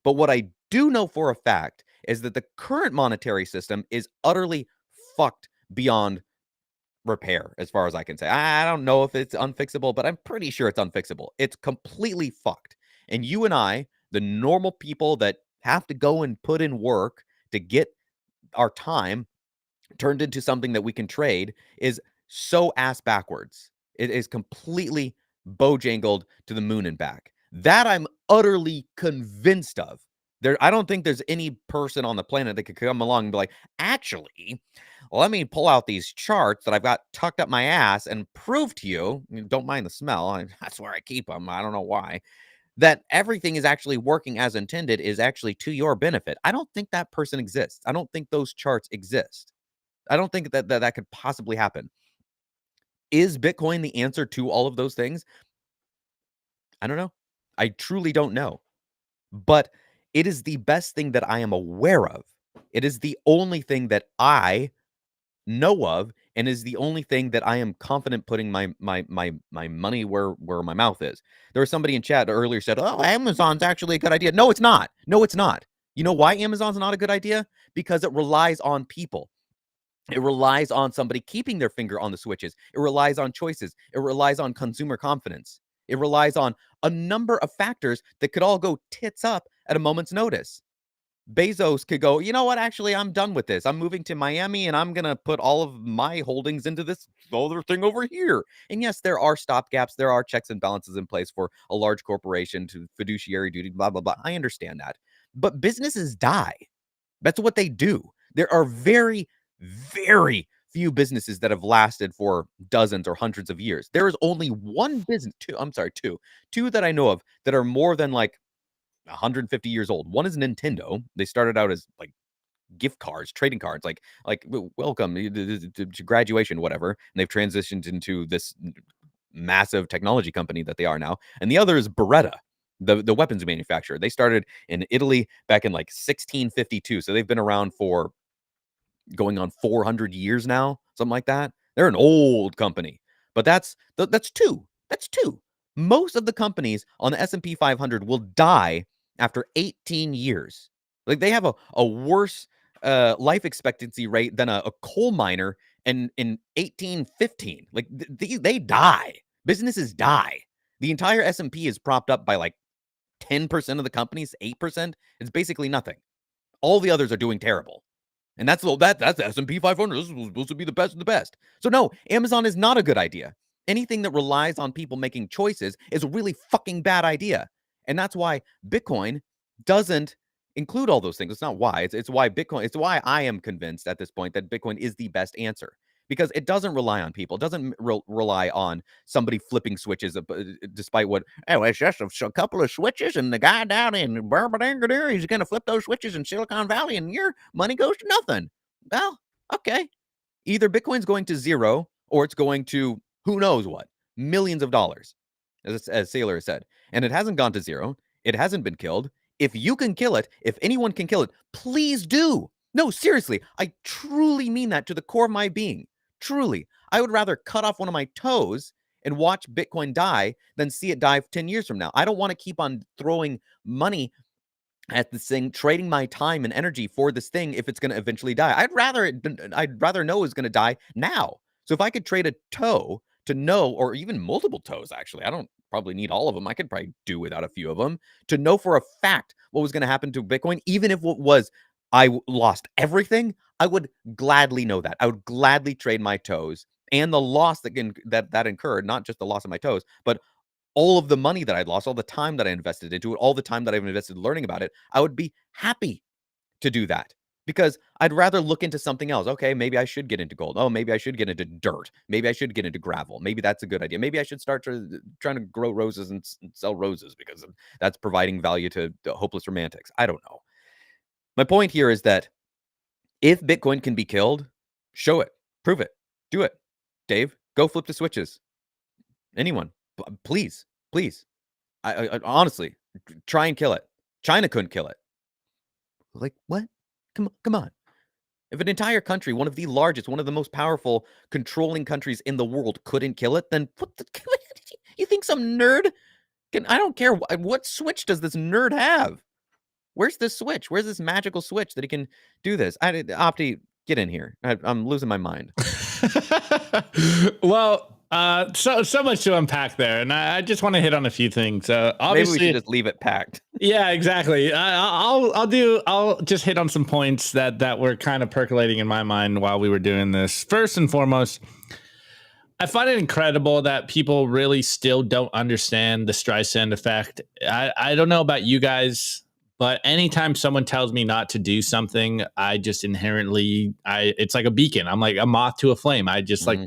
But what I do know for a fact is that the current monetary system is utterly fucked beyond repair, as far as I can say. I don't know if it's unfixable, but I'm pretty sure it's unfixable. It's completely fucked. And you and I, the normal people that have to go and put in work to get our time turned into something that we can trade, is so ass backwards. It is completely bojangled to the moon and back. That I'm utterly convinced of. I don't think there's any person on the planet that could come along and be like, "Actually, let me pull out these charts that I've got tucked up my ass and prove to you," don't mind the smell, that's where I keep them, I don't know why, "that everything is actually working as intended, is actually to your benefit." I don't think that person exists. I don't think those charts exist. I don't think that could possibly happen. Is Bitcoin the answer to all of those things? I don't know. I truly don't know. But it is the best thing that I am aware of. It is the only thing that I know of, and is the only thing that I am confident putting my money where my mouth is. There was somebody in chat earlier said, "Oh, Amazon's actually a good idea." No, it's not. No, it's not. You know why Amazon's not a good idea? Because it relies on people. It relies on somebody keeping their finger on the switches. It relies on choices. It relies on consumer confidence. It relies on a number of factors that could all go tits up at a moment's notice. Bezos could go, "You know what? Actually, I'm done with this. I'm moving to Miami, and I'm going to put all of my holdings into this other thing over here." And yes, there are stopgaps. There are checks and balances in place for a large corporation to fiduciary duty, blah, blah, blah. I understand that. But businesses die. That's what they do. There are very, very few businesses that have lasted for dozens or hundreds of years. There is only one business, two that I know of that are more than like 150 years old. One is Nintendo. They started out as like gift cards, trading cards, like welcome to graduation, whatever. And they've transitioned into this massive technology company that they are now. And the other is Beretta, the weapons manufacturer. They started in Italy back in like 1652. So they've been around for going on 400 years now, something like that. They're an old company. But that's two. That's two. Most of the companies on the S&P 500 will die after 18 years. Like they have a worse life expectancy rate than a coal miner in 1815. Like they die. Businesses die. The entire S&P is propped up by like 10% of the companies, 8%. It's basically nothing. All the others are doing terrible. And that's the S&P 500. This is supposed to be the best of the best. So no, Amazon is not a good idea. Anything that relies on people making choices is a really fucking bad idea. And that's why Bitcoin doesn't include all those things. It's not why. It's why Bitcoin. It's why I am convinced at this point that Bitcoin is the best answer. Because it doesn't rely on people. It doesn't rely on somebody flipping switches, despite what, oh, it's just a couple of switches and the guy down in Burbank, he's going to flip those switches in Silicon Valley and your money goes to nothing. Well, okay. Either Bitcoin's going to zero or it's going to who knows what, millions of dollars, as Saylor said. And it hasn't gone to zero. It hasn't been killed. If you can kill it, if anyone can kill it, please do. No, seriously, I truly mean that to the core of my being. Truly, I would rather cut off one of my toes and watch Bitcoin die than see it die 10 years from now. I don't want to keep on throwing money at this thing, trading my time and energy for this thing if it's going to eventually die. I'd rather know it's going to die now. So if I could trade a toe to know, or even multiple toes, actually, I don't probably need all of them. I could probably do without a few of them to know for a fact what was going to happen to Bitcoin, even if it was I lost everything. I would gladly know that. I would gladly trade my toes and the loss that incurred, not just the loss of my toes, but all of the money that I'd lost, all the time that I invested into it, all the time that I've invested learning about it. I would be happy to do that because I'd rather look into something else. Okay, maybe I should get into gold. Oh, maybe I should get into dirt. Maybe I should get into gravel. Maybe that's a good idea. Maybe I should start trying to grow roses and sell roses because that's providing value to the hopeless romantics. I don't know. My point here is that if Bitcoin can be killed, show it, prove it, do it. Dave, go flip the switches. Anyone, please. I honestly, try and kill it. China couldn't kill it. Like, what? Come on. If an entire country, one of the largest, one of the most powerful controlling countries in the world couldn't kill it, then you think some nerd can, I don't care. What switch does this nerd have? Where's this switch? Where's this magical switch that he can do this? Opti, get in here. I'm losing my mind. Well, so much to unpack there, and I just want to hit on a few things. Obviously, maybe we should just leave it packed. Yeah, exactly. I'll just hit on some points that were kind of percolating in my mind while we were doing this. First and foremost, I find it incredible that people really still don't understand the Streisand effect. I don't know about you guys, but anytime someone tells me not to do something, I just inherently, it's like a beacon. I'm like a moth to a flame. I just like,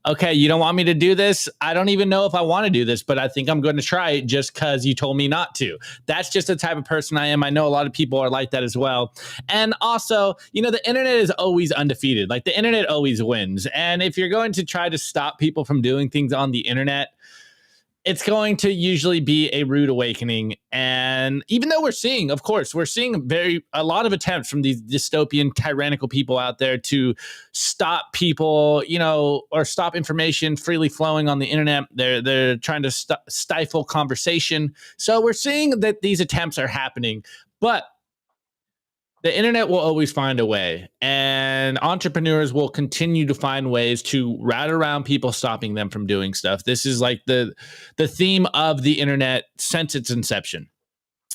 okay, you don't want me to do this. I don't even know if I want to do this, but I think I'm going to try it just because you told me not to. That's just the type of person I am. I know a lot of people are like that as well. And also, the internet is always undefeated. Like the internet always wins. And if you're going to try to stop people from doing things on the internet, it's going to usually be a rude awakening. And even though we're seeing a lot of attempts from these dystopian, tyrannical people out there to stop people, or stop information freely flowing on the internet. They're trying to stifle conversation. So we're seeing that these attempts are happening, but the internet will always find a way, and entrepreneurs will continue to find ways to route around people stopping them from doing stuff. This is like the theme of the internet since its inception.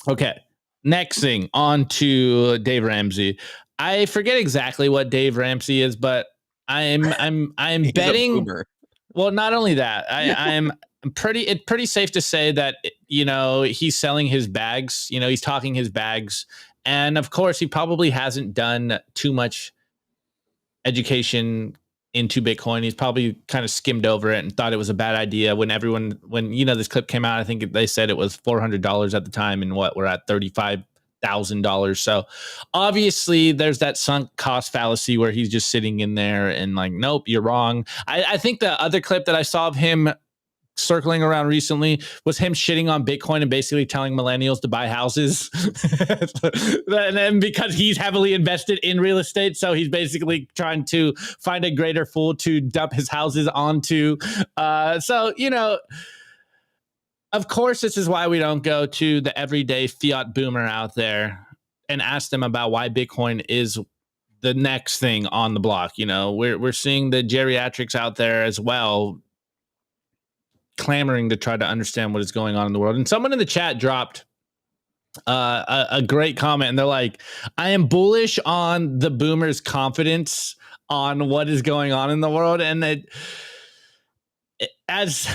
Okay, next thing, on to Dave Ramsey. I forget exactly what Dave Ramsey is, but I'm betting. Well, not only that, I'm it's pretty safe to say that he's selling his bags. He's talking his bags. And of course, he probably hasn't done too much education into Bitcoin. He's probably kind of skimmed over it and thought it was a bad idea when this clip came out. I think they said it was $400 at the time, and we're at $35,000. So obviously there's that sunk cost fallacy where he's just sitting in there and like, nope, you're wrong. I think the other clip that I saw of him circling around recently was him shitting on Bitcoin and basically telling millennials to buy houses. And then because he's heavily invested in real estate, so he's basically trying to find a greater fool to dump his houses onto. Of course, this is why we don't go to the everyday fiat boomer out there and ask them about why Bitcoin is the next thing on the block. You know, we're seeing the geriatrics out there as well, clamoring to try to understand what is going on in the world. And someone in the chat dropped a great comment, and they're like, I am bullish on the boomers' confidence on what is going on in the world. And that, as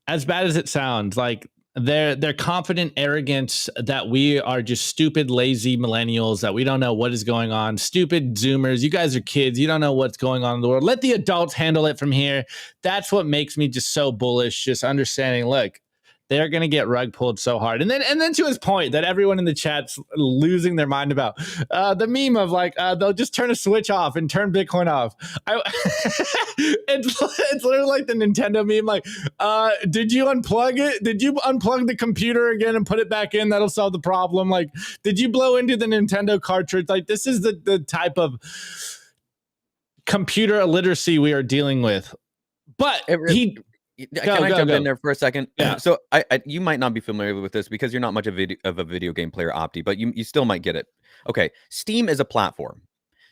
bad as it sounds, like their confident arrogance that we are just stupid, lazy millennials, that we don't know what is going on. Stupid Zoomers, you guys are kids, you don't know what's going on in the world. Let the adults handle it from here. That's what makes me just so bullish, just understanding, look, they're going to get rug pulled so hard. And then to his point that everyone in the chat's losing their mind about, the meme of like, they'll just turn a switch off and turn Bitcoin off. It's literally like the Nintendo meme, like, did you unplug it? Did you unplug the computer again and put it back in? That'll solve the problem. Like, did you blow into the Nintendo cartridge? Like, this is the type of computer illiteracy we are dealing with. But Can I jump in there for a second? Yeah. So you might not be familiar with this because you're not much of a video game player, Opti, but you still might get it. Okay, Steam is a platform.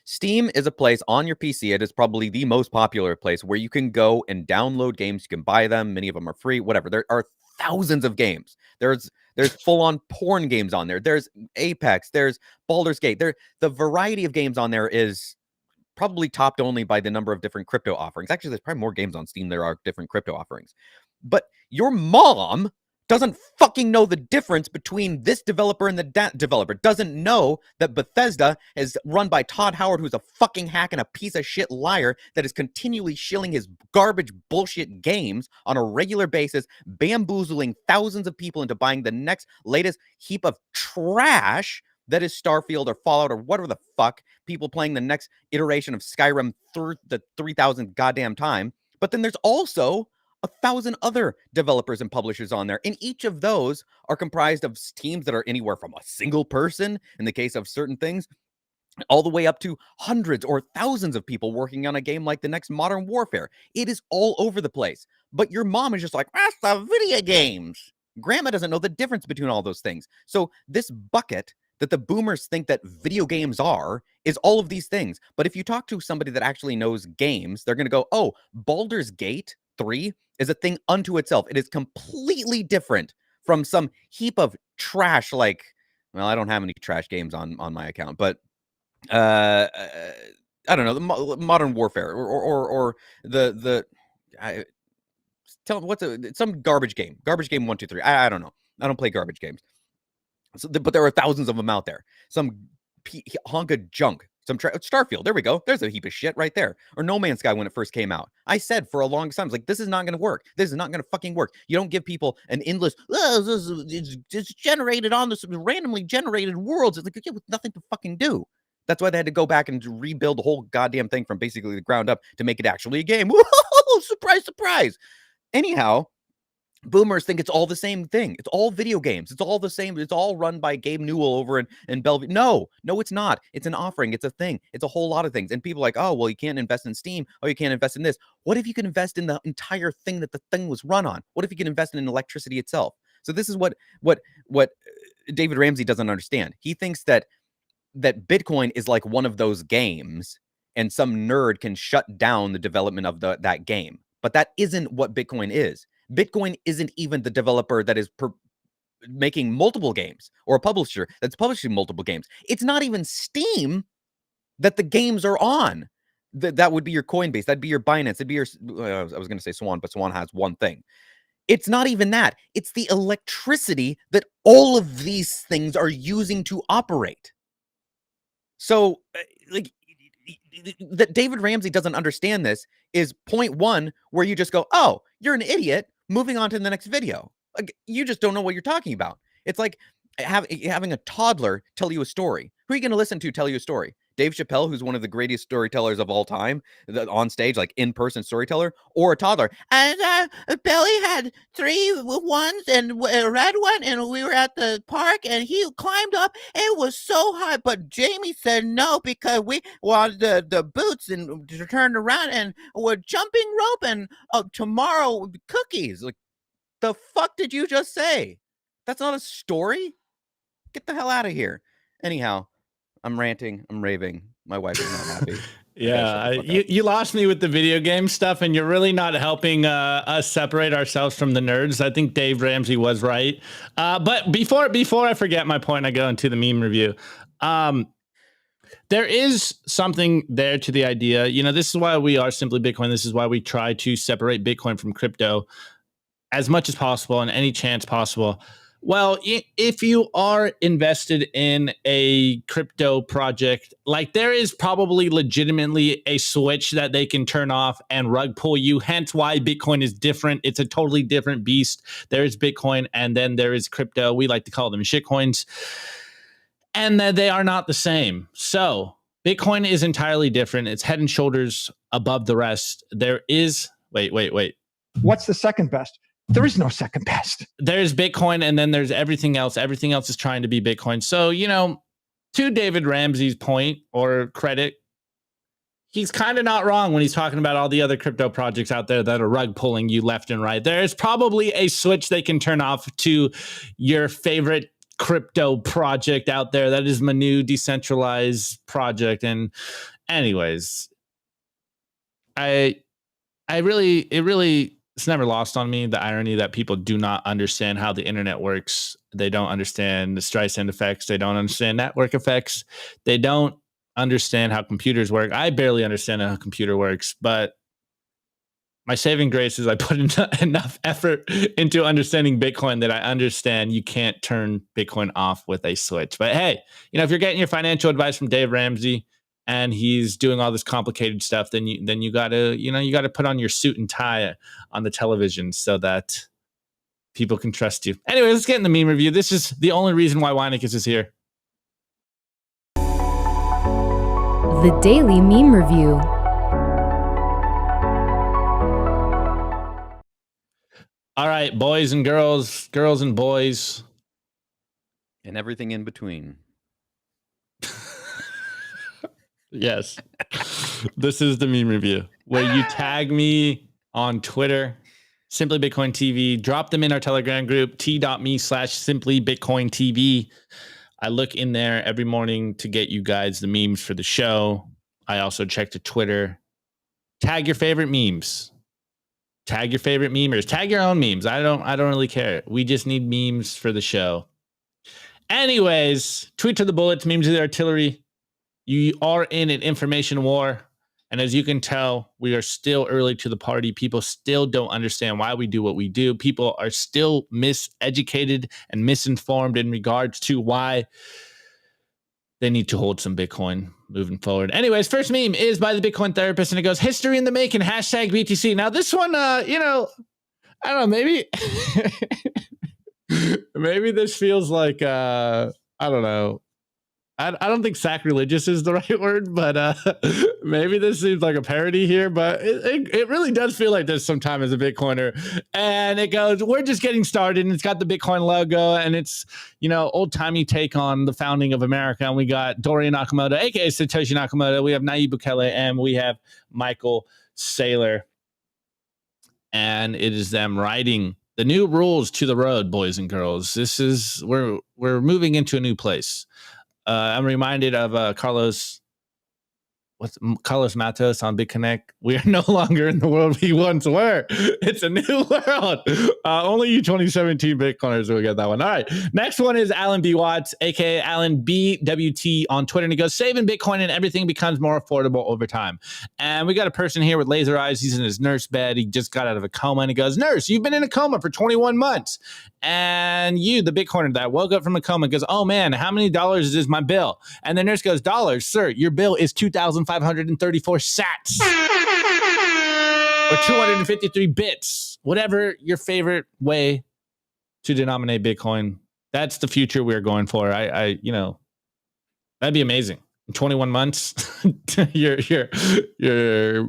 Steam is a place on your PC. It is probably the most popular place where you can go and download games. You can buy them. Many of them are free, whatever. There are thousands of games. There's full-on porn games on there. There's Apex. There's Baldur's Gate. The variety of games on there is probably topped only by the number of different crypto offerings. Actually, there's probably more games on Steam than there are different crypto offerings. But your mom doesn't fucking know the difference between this developer and that developer. Doesn't know that Bethesda is run by Todd Howard, who's a fucking hack and a piece of shit liar that is continually shilling his garbage bullshit games on a regular basis, bamboozling thousands of people into buying the next latest heap of trash that is Starfield or Fallout or whatever the fuck, people playing the next iteration of Skyrim through the 3,000 goddamn time. But then there's also 1,000 other developers and publishers on there. And each of those are comprised of teams that are anywhere from a single person, in the case of certain things, all the way up to hundreds or thousands of people working on a game like the next Modern Warfare. It is all over the place. But your mom is just like, that's the video games. Grandma doesn't know the difference between all those things. So this bucket that the boomers think that video games are is all of these things. But if you talk to somebody that actually knows games, they're going to go, oh, Baldur's Gate 3 is a thing unto itself. It is completely different from some heap of trash, like, well, I don't have any trash games on my account, but I don't know, the Modern Warfare or some garbage game 1, 2, 3. I don't know. I don't play garbage games. So, but there are thousands of them out there. Some hunk of junk. Some Starfield. There we go. There's a heap of shit right there. Or No Man's Sky when it first came out. I said for a long time, like, this is not going to work. This is not going to fucking work. You don't give people an endless, it's generated on this randomly generated worlds. It's like, yeah, with nothing to fucking do. That's why they had to go back and rebuild the whole goddamn thing from basically the ground up to make it actually a game. Whoa, surprise, surprise. Anyhow, boomers think it's all the same thing. It's all video games. It's all the same. It's all run by Gabe Newell over in Bellevue. No, it's not. It's an offering. It's a thing. It's a whole lot of things. And people are like, oh, well, you can't invest in Steam. Oh, you can't invest in this. What if you can invest in the entire thing that the thing was run on? What if you can invest in electricity itself? So this is what David Ramsey doesn't understand. He thinks that Bitcoin is like one of those games and some nerd can shut down the development of that game. But that isn't what Bitcoin is. Bitcoin isn't even the developer that is making multiple games or a publisher that's publishing multiple games. It's not even Steam that the games are on. That would be your Coinbase. That'd be your Binance. It'd be your, I was going to say Swan, but Swan has one thing. It's not even that. It's the electricity that all of these things are using to operate. So, like, that David Ramsey doesn't understand this is point one, where you just go, oh, you're an idiot. Moving on to the next video. Like, you just don't know what you're talking about. It's like having a toddler tell you a story. Who are you going to listen to tell you a story? Dave Chappelle, who's one of the greatest storytellers of all time, on stage, like in-person storyteller, or a toddler. And Billy had 3 ones and a red one, and we were at the park, and he climbed up. It was so high, but Jamie said no because we wanted the boots and turned around and we're jumping rope, and tomorrow will be cookies. Like, the fuck did you just say? That's not a story. Get the hell out of here. Anyhow, I'm ranting, I'm raving. My wife is not happy. Yeah, you lost me with the video game stuff, and you're really not helping us separate ourselves from the nerds. I think Dave Ramsey was right. But before I forget my point, I go into the meme review. There is something there to the idea. This is why we are Simply Bitcoin. This is why we try to separate Bitcoin from crypto as much as possible and any chance possible. Well, if you are invested in a crypto project, like there is probably legitimately a switch that they can turn off and rug pull you. Hence why Bitcoin is different. It's a totally different beast. There is Bitcoin and then there is crypto. We like to call them shitcoins. And they are not the same. So Bitcoin is entirely different. It's head and shoulders above the rest. There is, wait. What's the second best? There is no second best. There's Bitcoin and then there's everything else. Everything else is trying to be Bitcoin. So, to David Ramsey's point or credit, he's kind of not wrong when he's talking about all the other crypto projects out there that are rug pulling you left and right. There's probably a switch they can turn off to your favorite crypto project out there that is my new decentralized project. And anyways, it's never lost on me the irony that people do not understand how the internet works. They don't understand the Streisand effects. They don't understand network effects. They don't understand how computers work. I barely understand how a computer works, but my saving grace is I put enough effort into understanding Bitcoin that I understand you can't turn Bitcoin off with a switch. But hey, if you're getting your financial advice from Dave Ramsey and he's doing all this complicated stuff, then you gotta put on your suit and tie on the television so that people can trust you. Anyway, let's get in the meme review. This is the only reason why Weinicus is here. The Daily Meme Review. All right, boys and girls and boys. And everything in between. Yes. This is the meme review where you tag me on Twitter, Simply Bitcoin TV, drop them in our Telegram group, t.me/Simply Bitcoin TV. I look in there every morning to get you guys the memes for the show. I also check the Twitter. Tag your favorite memes. Tag your favorite memers. Tag your own memes. I don't really care. We just need memes for the show. Anyways, tweet to the bullets, memes to the artillery. You are in an information war. And as you can tell, we are still early to the party. People still don't understand why we do what we do. People are still miseducated and misinformed in regards to why they need to hold some Bitcoin moving forward. Anyways, first meme is by the Bitcoin Therapist, and it goes, history in the making, hashtag BTC. Now, this one, I don't know, maybe, maybe this feels like, I don't know. I don't think sacrilegious is the right word, but maybe this seems like a parody here, but it really does feel like this sometime as a Bitcoiner. And it goes, we're just getting started, and it's got the Bitcoin logo, and it's, old-timey take on the founding of America. And we got Dorian Nakamoto, aka Satoshi Nakamoto. We have Nayib Bukele, and we have Michael Saylor. And it is them writing the new rules to the road, boys and girls. We're moving into a new place. I'm reminded of Carlos Matos on BitConnect. We are no longer in the world we once were. It's a new world. Only you 2017 Bitcoiners will get that one. All right. Next one is Alan B. Watts, aka Alan BWT on Twitter. And he goes, saving Bitcoin and everything becomes more affordable over time. And we got a person here with laser eyes. He's in his nurse bed. He just got out of a coma. And he goes, nurse, you've been in a coma for 21 months. And you, the Bitcoiner that woke up from a coma, goes, oh man, how many dollars is my bill? And the nurse goes, dollars, sir, your bill is 2,534 sats. Or 253 bits. Whatever your favorite way to denominate Bitcoin. That's the future we're going for. That'd be amazing. In 21 months, your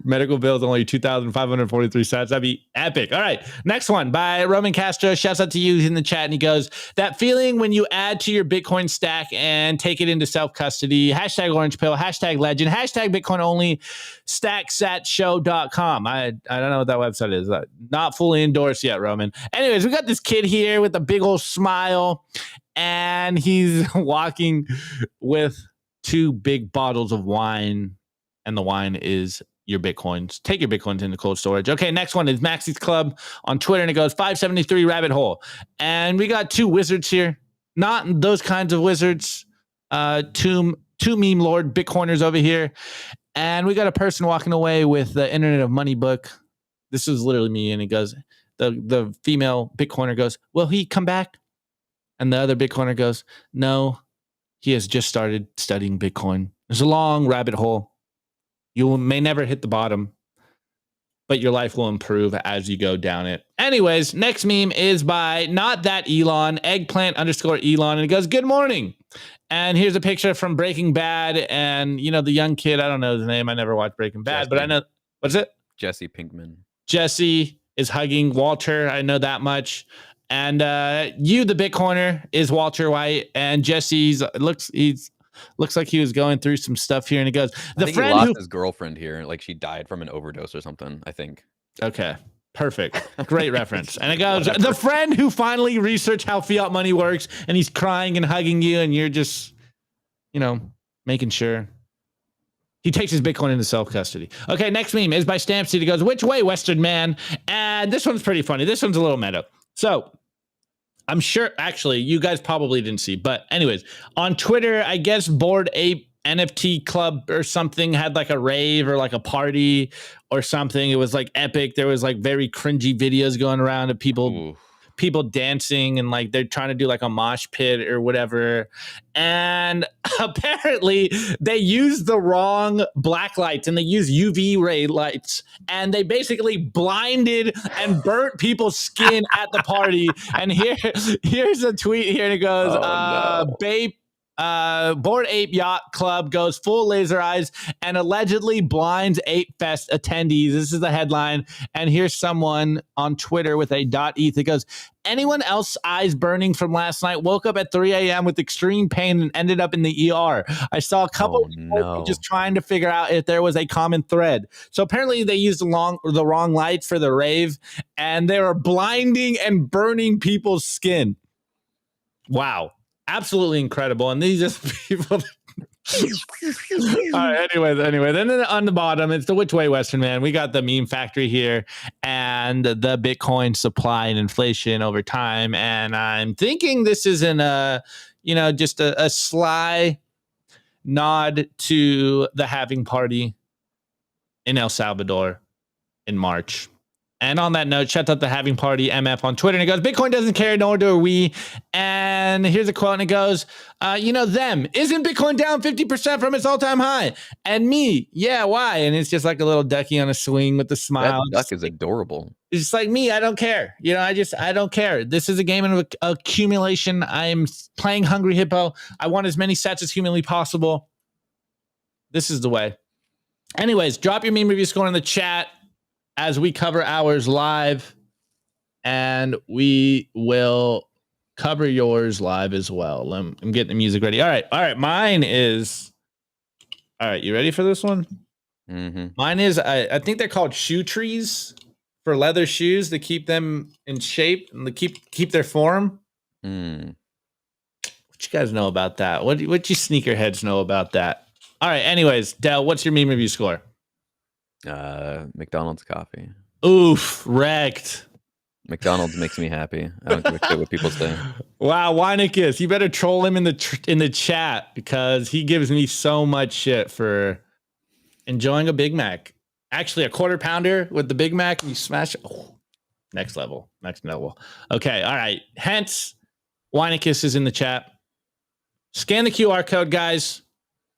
medical bill is only 2,543 sats. That'd be epic. All right. Next one by Roman Castro. Shouts out to you in the chat. And he goes, that feeling when you add to your Bitcoin stack and take it into self-custody, hashtag orange pill, hashtag legend, hashtag Bitcoin only, stacksatshow.com. I don't know what that website is. Not fully endorsed yet, Roman. Anyways, we got this kid here with a big old smile, and he's walking with 2 big bottles of wine, and the wine is your Bitcoins. Take your Bitcoins into cold storage. Okay, next one is Maxie's Club on Twitter, and it goes 573 rabbit hole. And we got 2 wizards here. Not those kinds of wizards. Two meme lord Bitcoiners over here. And we got a person walking away with the Internet of Money book. This is literally me. And he goes, the female Bitcoiner goes, will he come back? And the other Bitcoiner goes, no, he has just started studying Bitcoin. There's a long rabbit hole. You may never hit the bottom, but your life will improve as you go down it. Anyways, next meme is by not that Elon, eggplant_Elon. And it goes, good morning. And here's a picture from Breaking Bad. And, you know, the young kid, I don't know his name. I never watched Breaking Bad, but I know, what's it? Jesse Pinkman. Jesse is hugging Walter. I know that much. And you, the Bitcoiner, is Walter White. And Jesse's looks like he was going through some stuff here. And he goes, I think he lost his girlfriend here. Like she died from an overdose or something, I think. Okay. Perfect. Great reference. And it goes, the friend who finally researched how fiat money works, and he's crying and hugging you, and you're just, you know, making sure. He takes his Bitcoin into self-custody. Okay, next meme is by Stampseed. It goes, which way, Western man? And this one's pretty funny. This one's a little meta. So I'm sure, actually, you guys probably didn't see. But anyways, on Twitter, I guess Bored Ape NFT Club or something had like a rave or like a party or something. It was like epic. There was like very cringy videos going around of people dancing and like they're trying to do like a mosh pit or whatever. And apparently they used the wrong black lights and they used UV ray lights and they basically blinded and burnt people's skin at the party. And here's a tweet here and it goes, Bored Ape Yacht Club goes full laser eyes and allegedly blinds Ape Fest attendees. This is the headline. And here's someone on Twitter with a .eth. It goes, anyone else eyes burning from last night woke up at 3 a.m. with extreme pain and ended up in the ER. I saw a couple of people just trying to figure out if there was a common thread. So apparently they used the wrong lights for the rave and they were blinding and burning people's skin. Wow. Absolutely incredible. And these just people. All right, anyway. Then on the bottom, it's the which way, Western man. We got the meme factory here and the Bitcoin supply and inflation over time. And I'm thinking this is just a sly nod to the halving party in El Salvador in March. And on that note, shout out the Having Party MF on Twitter. And it goes, Bitcoin doesn't care, nor do we. And here's a quote, and it goes, them. Isn't Bitcoin down 50% from its all-time high? And me, yeah, why? And it's just like a little ducky on a swing with a smile. That duck is adorable. It's just like me, I don't care. I don't care. This is a game of accumulation. I'm playing Hungry Hippo. I want as many sets as humanly possible. This is the way. Anyways, drop your meme review score in the chat as we cover ours live, and we will cover yours live as well. I'm getting the music ready. All right. Mine is, all right, you ready for this one? Mm-hmm. Mine is, I think they're called shoe trees for leather shoes to keep them in shape and to keep their form. What you guys know about that? What you sneakerheads know about that? All right, anyways, Del, what's your meme review score? McDonald's coffee. Oof, wrecked. McDonald's makes me happy. I don't give a shit what people say. Wow, Weinicus, you better troll him in the chat because he gives me so much shit for enjoying a Big Mac. Actually, a quarter pounder with the Big Mac, and you smash it. Oh, next level. Okay, all right. Hence, Weinicus is in the chat. Scan the QR code, guys.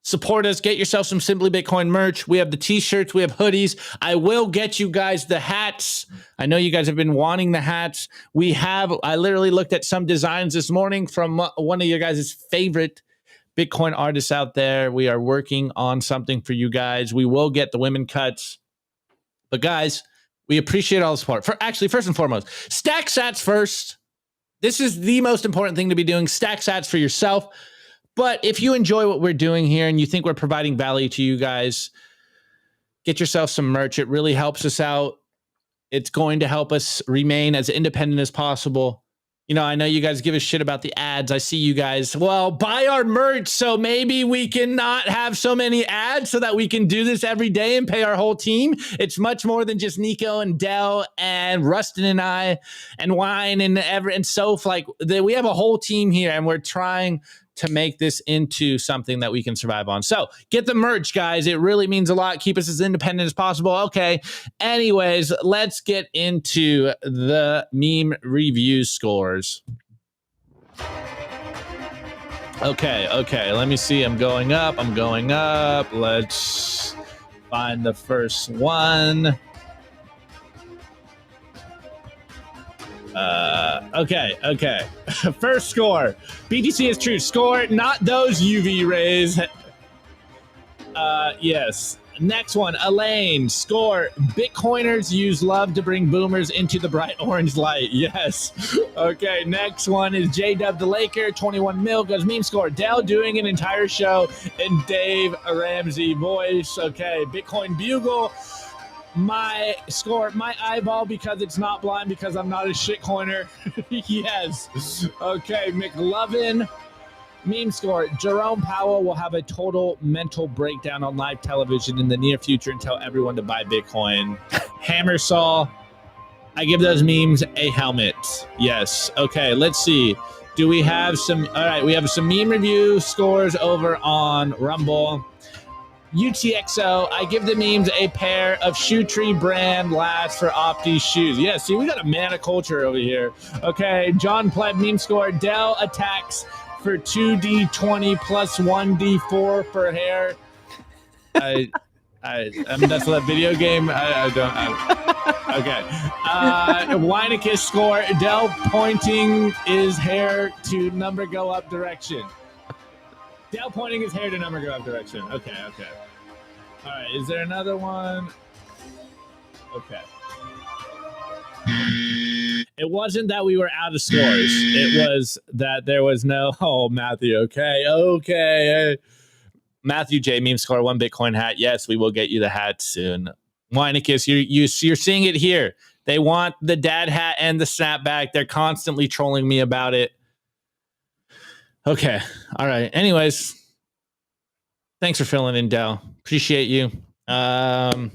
Support us. Get yourself some Simply Bitcoin merch. We have the t-shirts. We have hoodies. I will get you guys the hats. I know you guys have been wanting the hats. I literally looked at some designs this morning from one of your guys' favorite Bitcoin artists out there. We are working on something for you guys. We will get the women cuts. But guys, we appreciate all the support. First and foremost, stack sats first. This is the most important thing to be doing. Stack sats for yourself. But if you enjoy what we're doing here and you think we're providing value to you guys, get yourself some merch. It really helps us out. It's going to help us remain as independent as possible. I know you guys give a shit about the ads. I see you guys. Well, buy our merch so maybe we can not have so many ads so that we can do this every day and pay our whole team. It's much more than just Nico and Dell and Rustin and I and Wine and Soph. Like, we have a whole team here, and we're trying to make this into something that we can survive on. So get the merch, guys. It really means a lot. Keep us as independent as possible. Okay. Anyways, let's get into the meme review scores. Okay. Let me see. I'm going up. Let's find the first one. Okay. First score. BTC is true. Score, not those UV rays. Yes. Next one. Elaine. Score. Bitcoiners use love to bring boomers into the bright orange light. Yes. Okay. Next one is JW the Laker. 21 mil goes meme score. Dell doing an entire show in Dave Ramsey voice. Okay. Bitcoin Bugle. My score, my eyeball because it's not blind because I'm not a shitcoiner. Yes. Okay, McLovin. Meme score. Jerome Powell will have a total mental breakdown on live television in the near future and tell everyone to buy Bitcoin. Hammersaw. I give those memes a helmet. Yes. Okay, let's see. Do we have some? All right, we have some meme review scores over on Rumble. UTXO, I give the memes a pair of Shoe Tree brand last for Opti shoes. Yeah, see, we got a man of culture over here. Okay, John Pleb meme score. Dell attacks for 2D20 plus 1D4 for hair. I mean, that's that video game. Okay. Weinekiss score. Dell pointing his hair to number go up direction. Dell pointing his hair to number go up direction. Okay. All right, is there another one? Okay. It wasn't that we were out of scores. It was that there was no... Oh, Matthew, okay. Matthew J, meme score, 1 Bitcoin hat. Yes, we will get you the hat soon. Weinekiss, you're seeing it here. They want the dad hat and the snapback. They're constantly trolling me about it. Okay. All right. Anyways, thanks for filling in, Dell. Appreciate you. I don't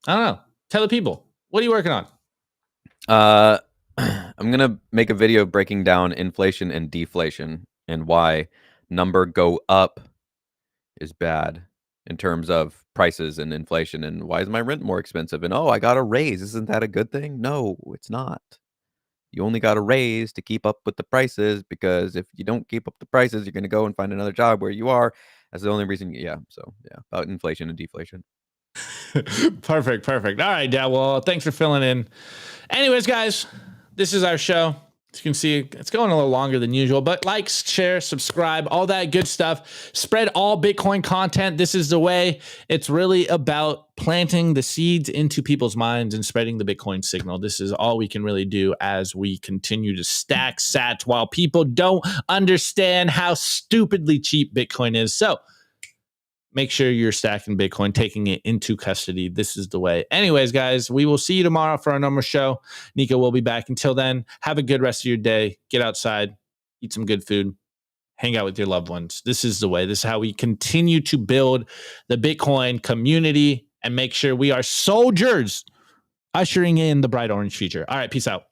know. Tell the people. What are you working on? I'm going to make a video breaking down inflation and deflation and why number go up is bad in terms of prices and inflation, and why is my rent more expensive? And, I got a raise. Isn't that a good thing? No, it's not. You only got a raise to keep up with the prices, because if you don't keep up the prices, you're going to go and find another job where you are. That's the only reason. Yeah. So, about inflation and deflation. Perfect. All right, Dad. Well, thanks for filling in. Anyways, guys, this is our show. As you can see, it's going a little longer than usual, but like, share, subscribe, all that good stuff. Spread all Bitcoin content. This is the way. It's really about planting the seeds into people's minds and spreading the Bitcoin signal. This is all we can really do as we continue to stack sats while people don't understand how stupidly cheap Bitcoin is. So make sure you're stacking Bitcoin, taking it into custody. This is the way. Anyways, guys, we will see you tomorrow for our number show. Nico will be back. Until then, have a good rest of your day. Get outside, eat some good food, hang out with your loved ones. This is the way. This is how we continue to build the Bitcoin community and make sure we are soldiers ushering in the bright orange future. All right, peace out.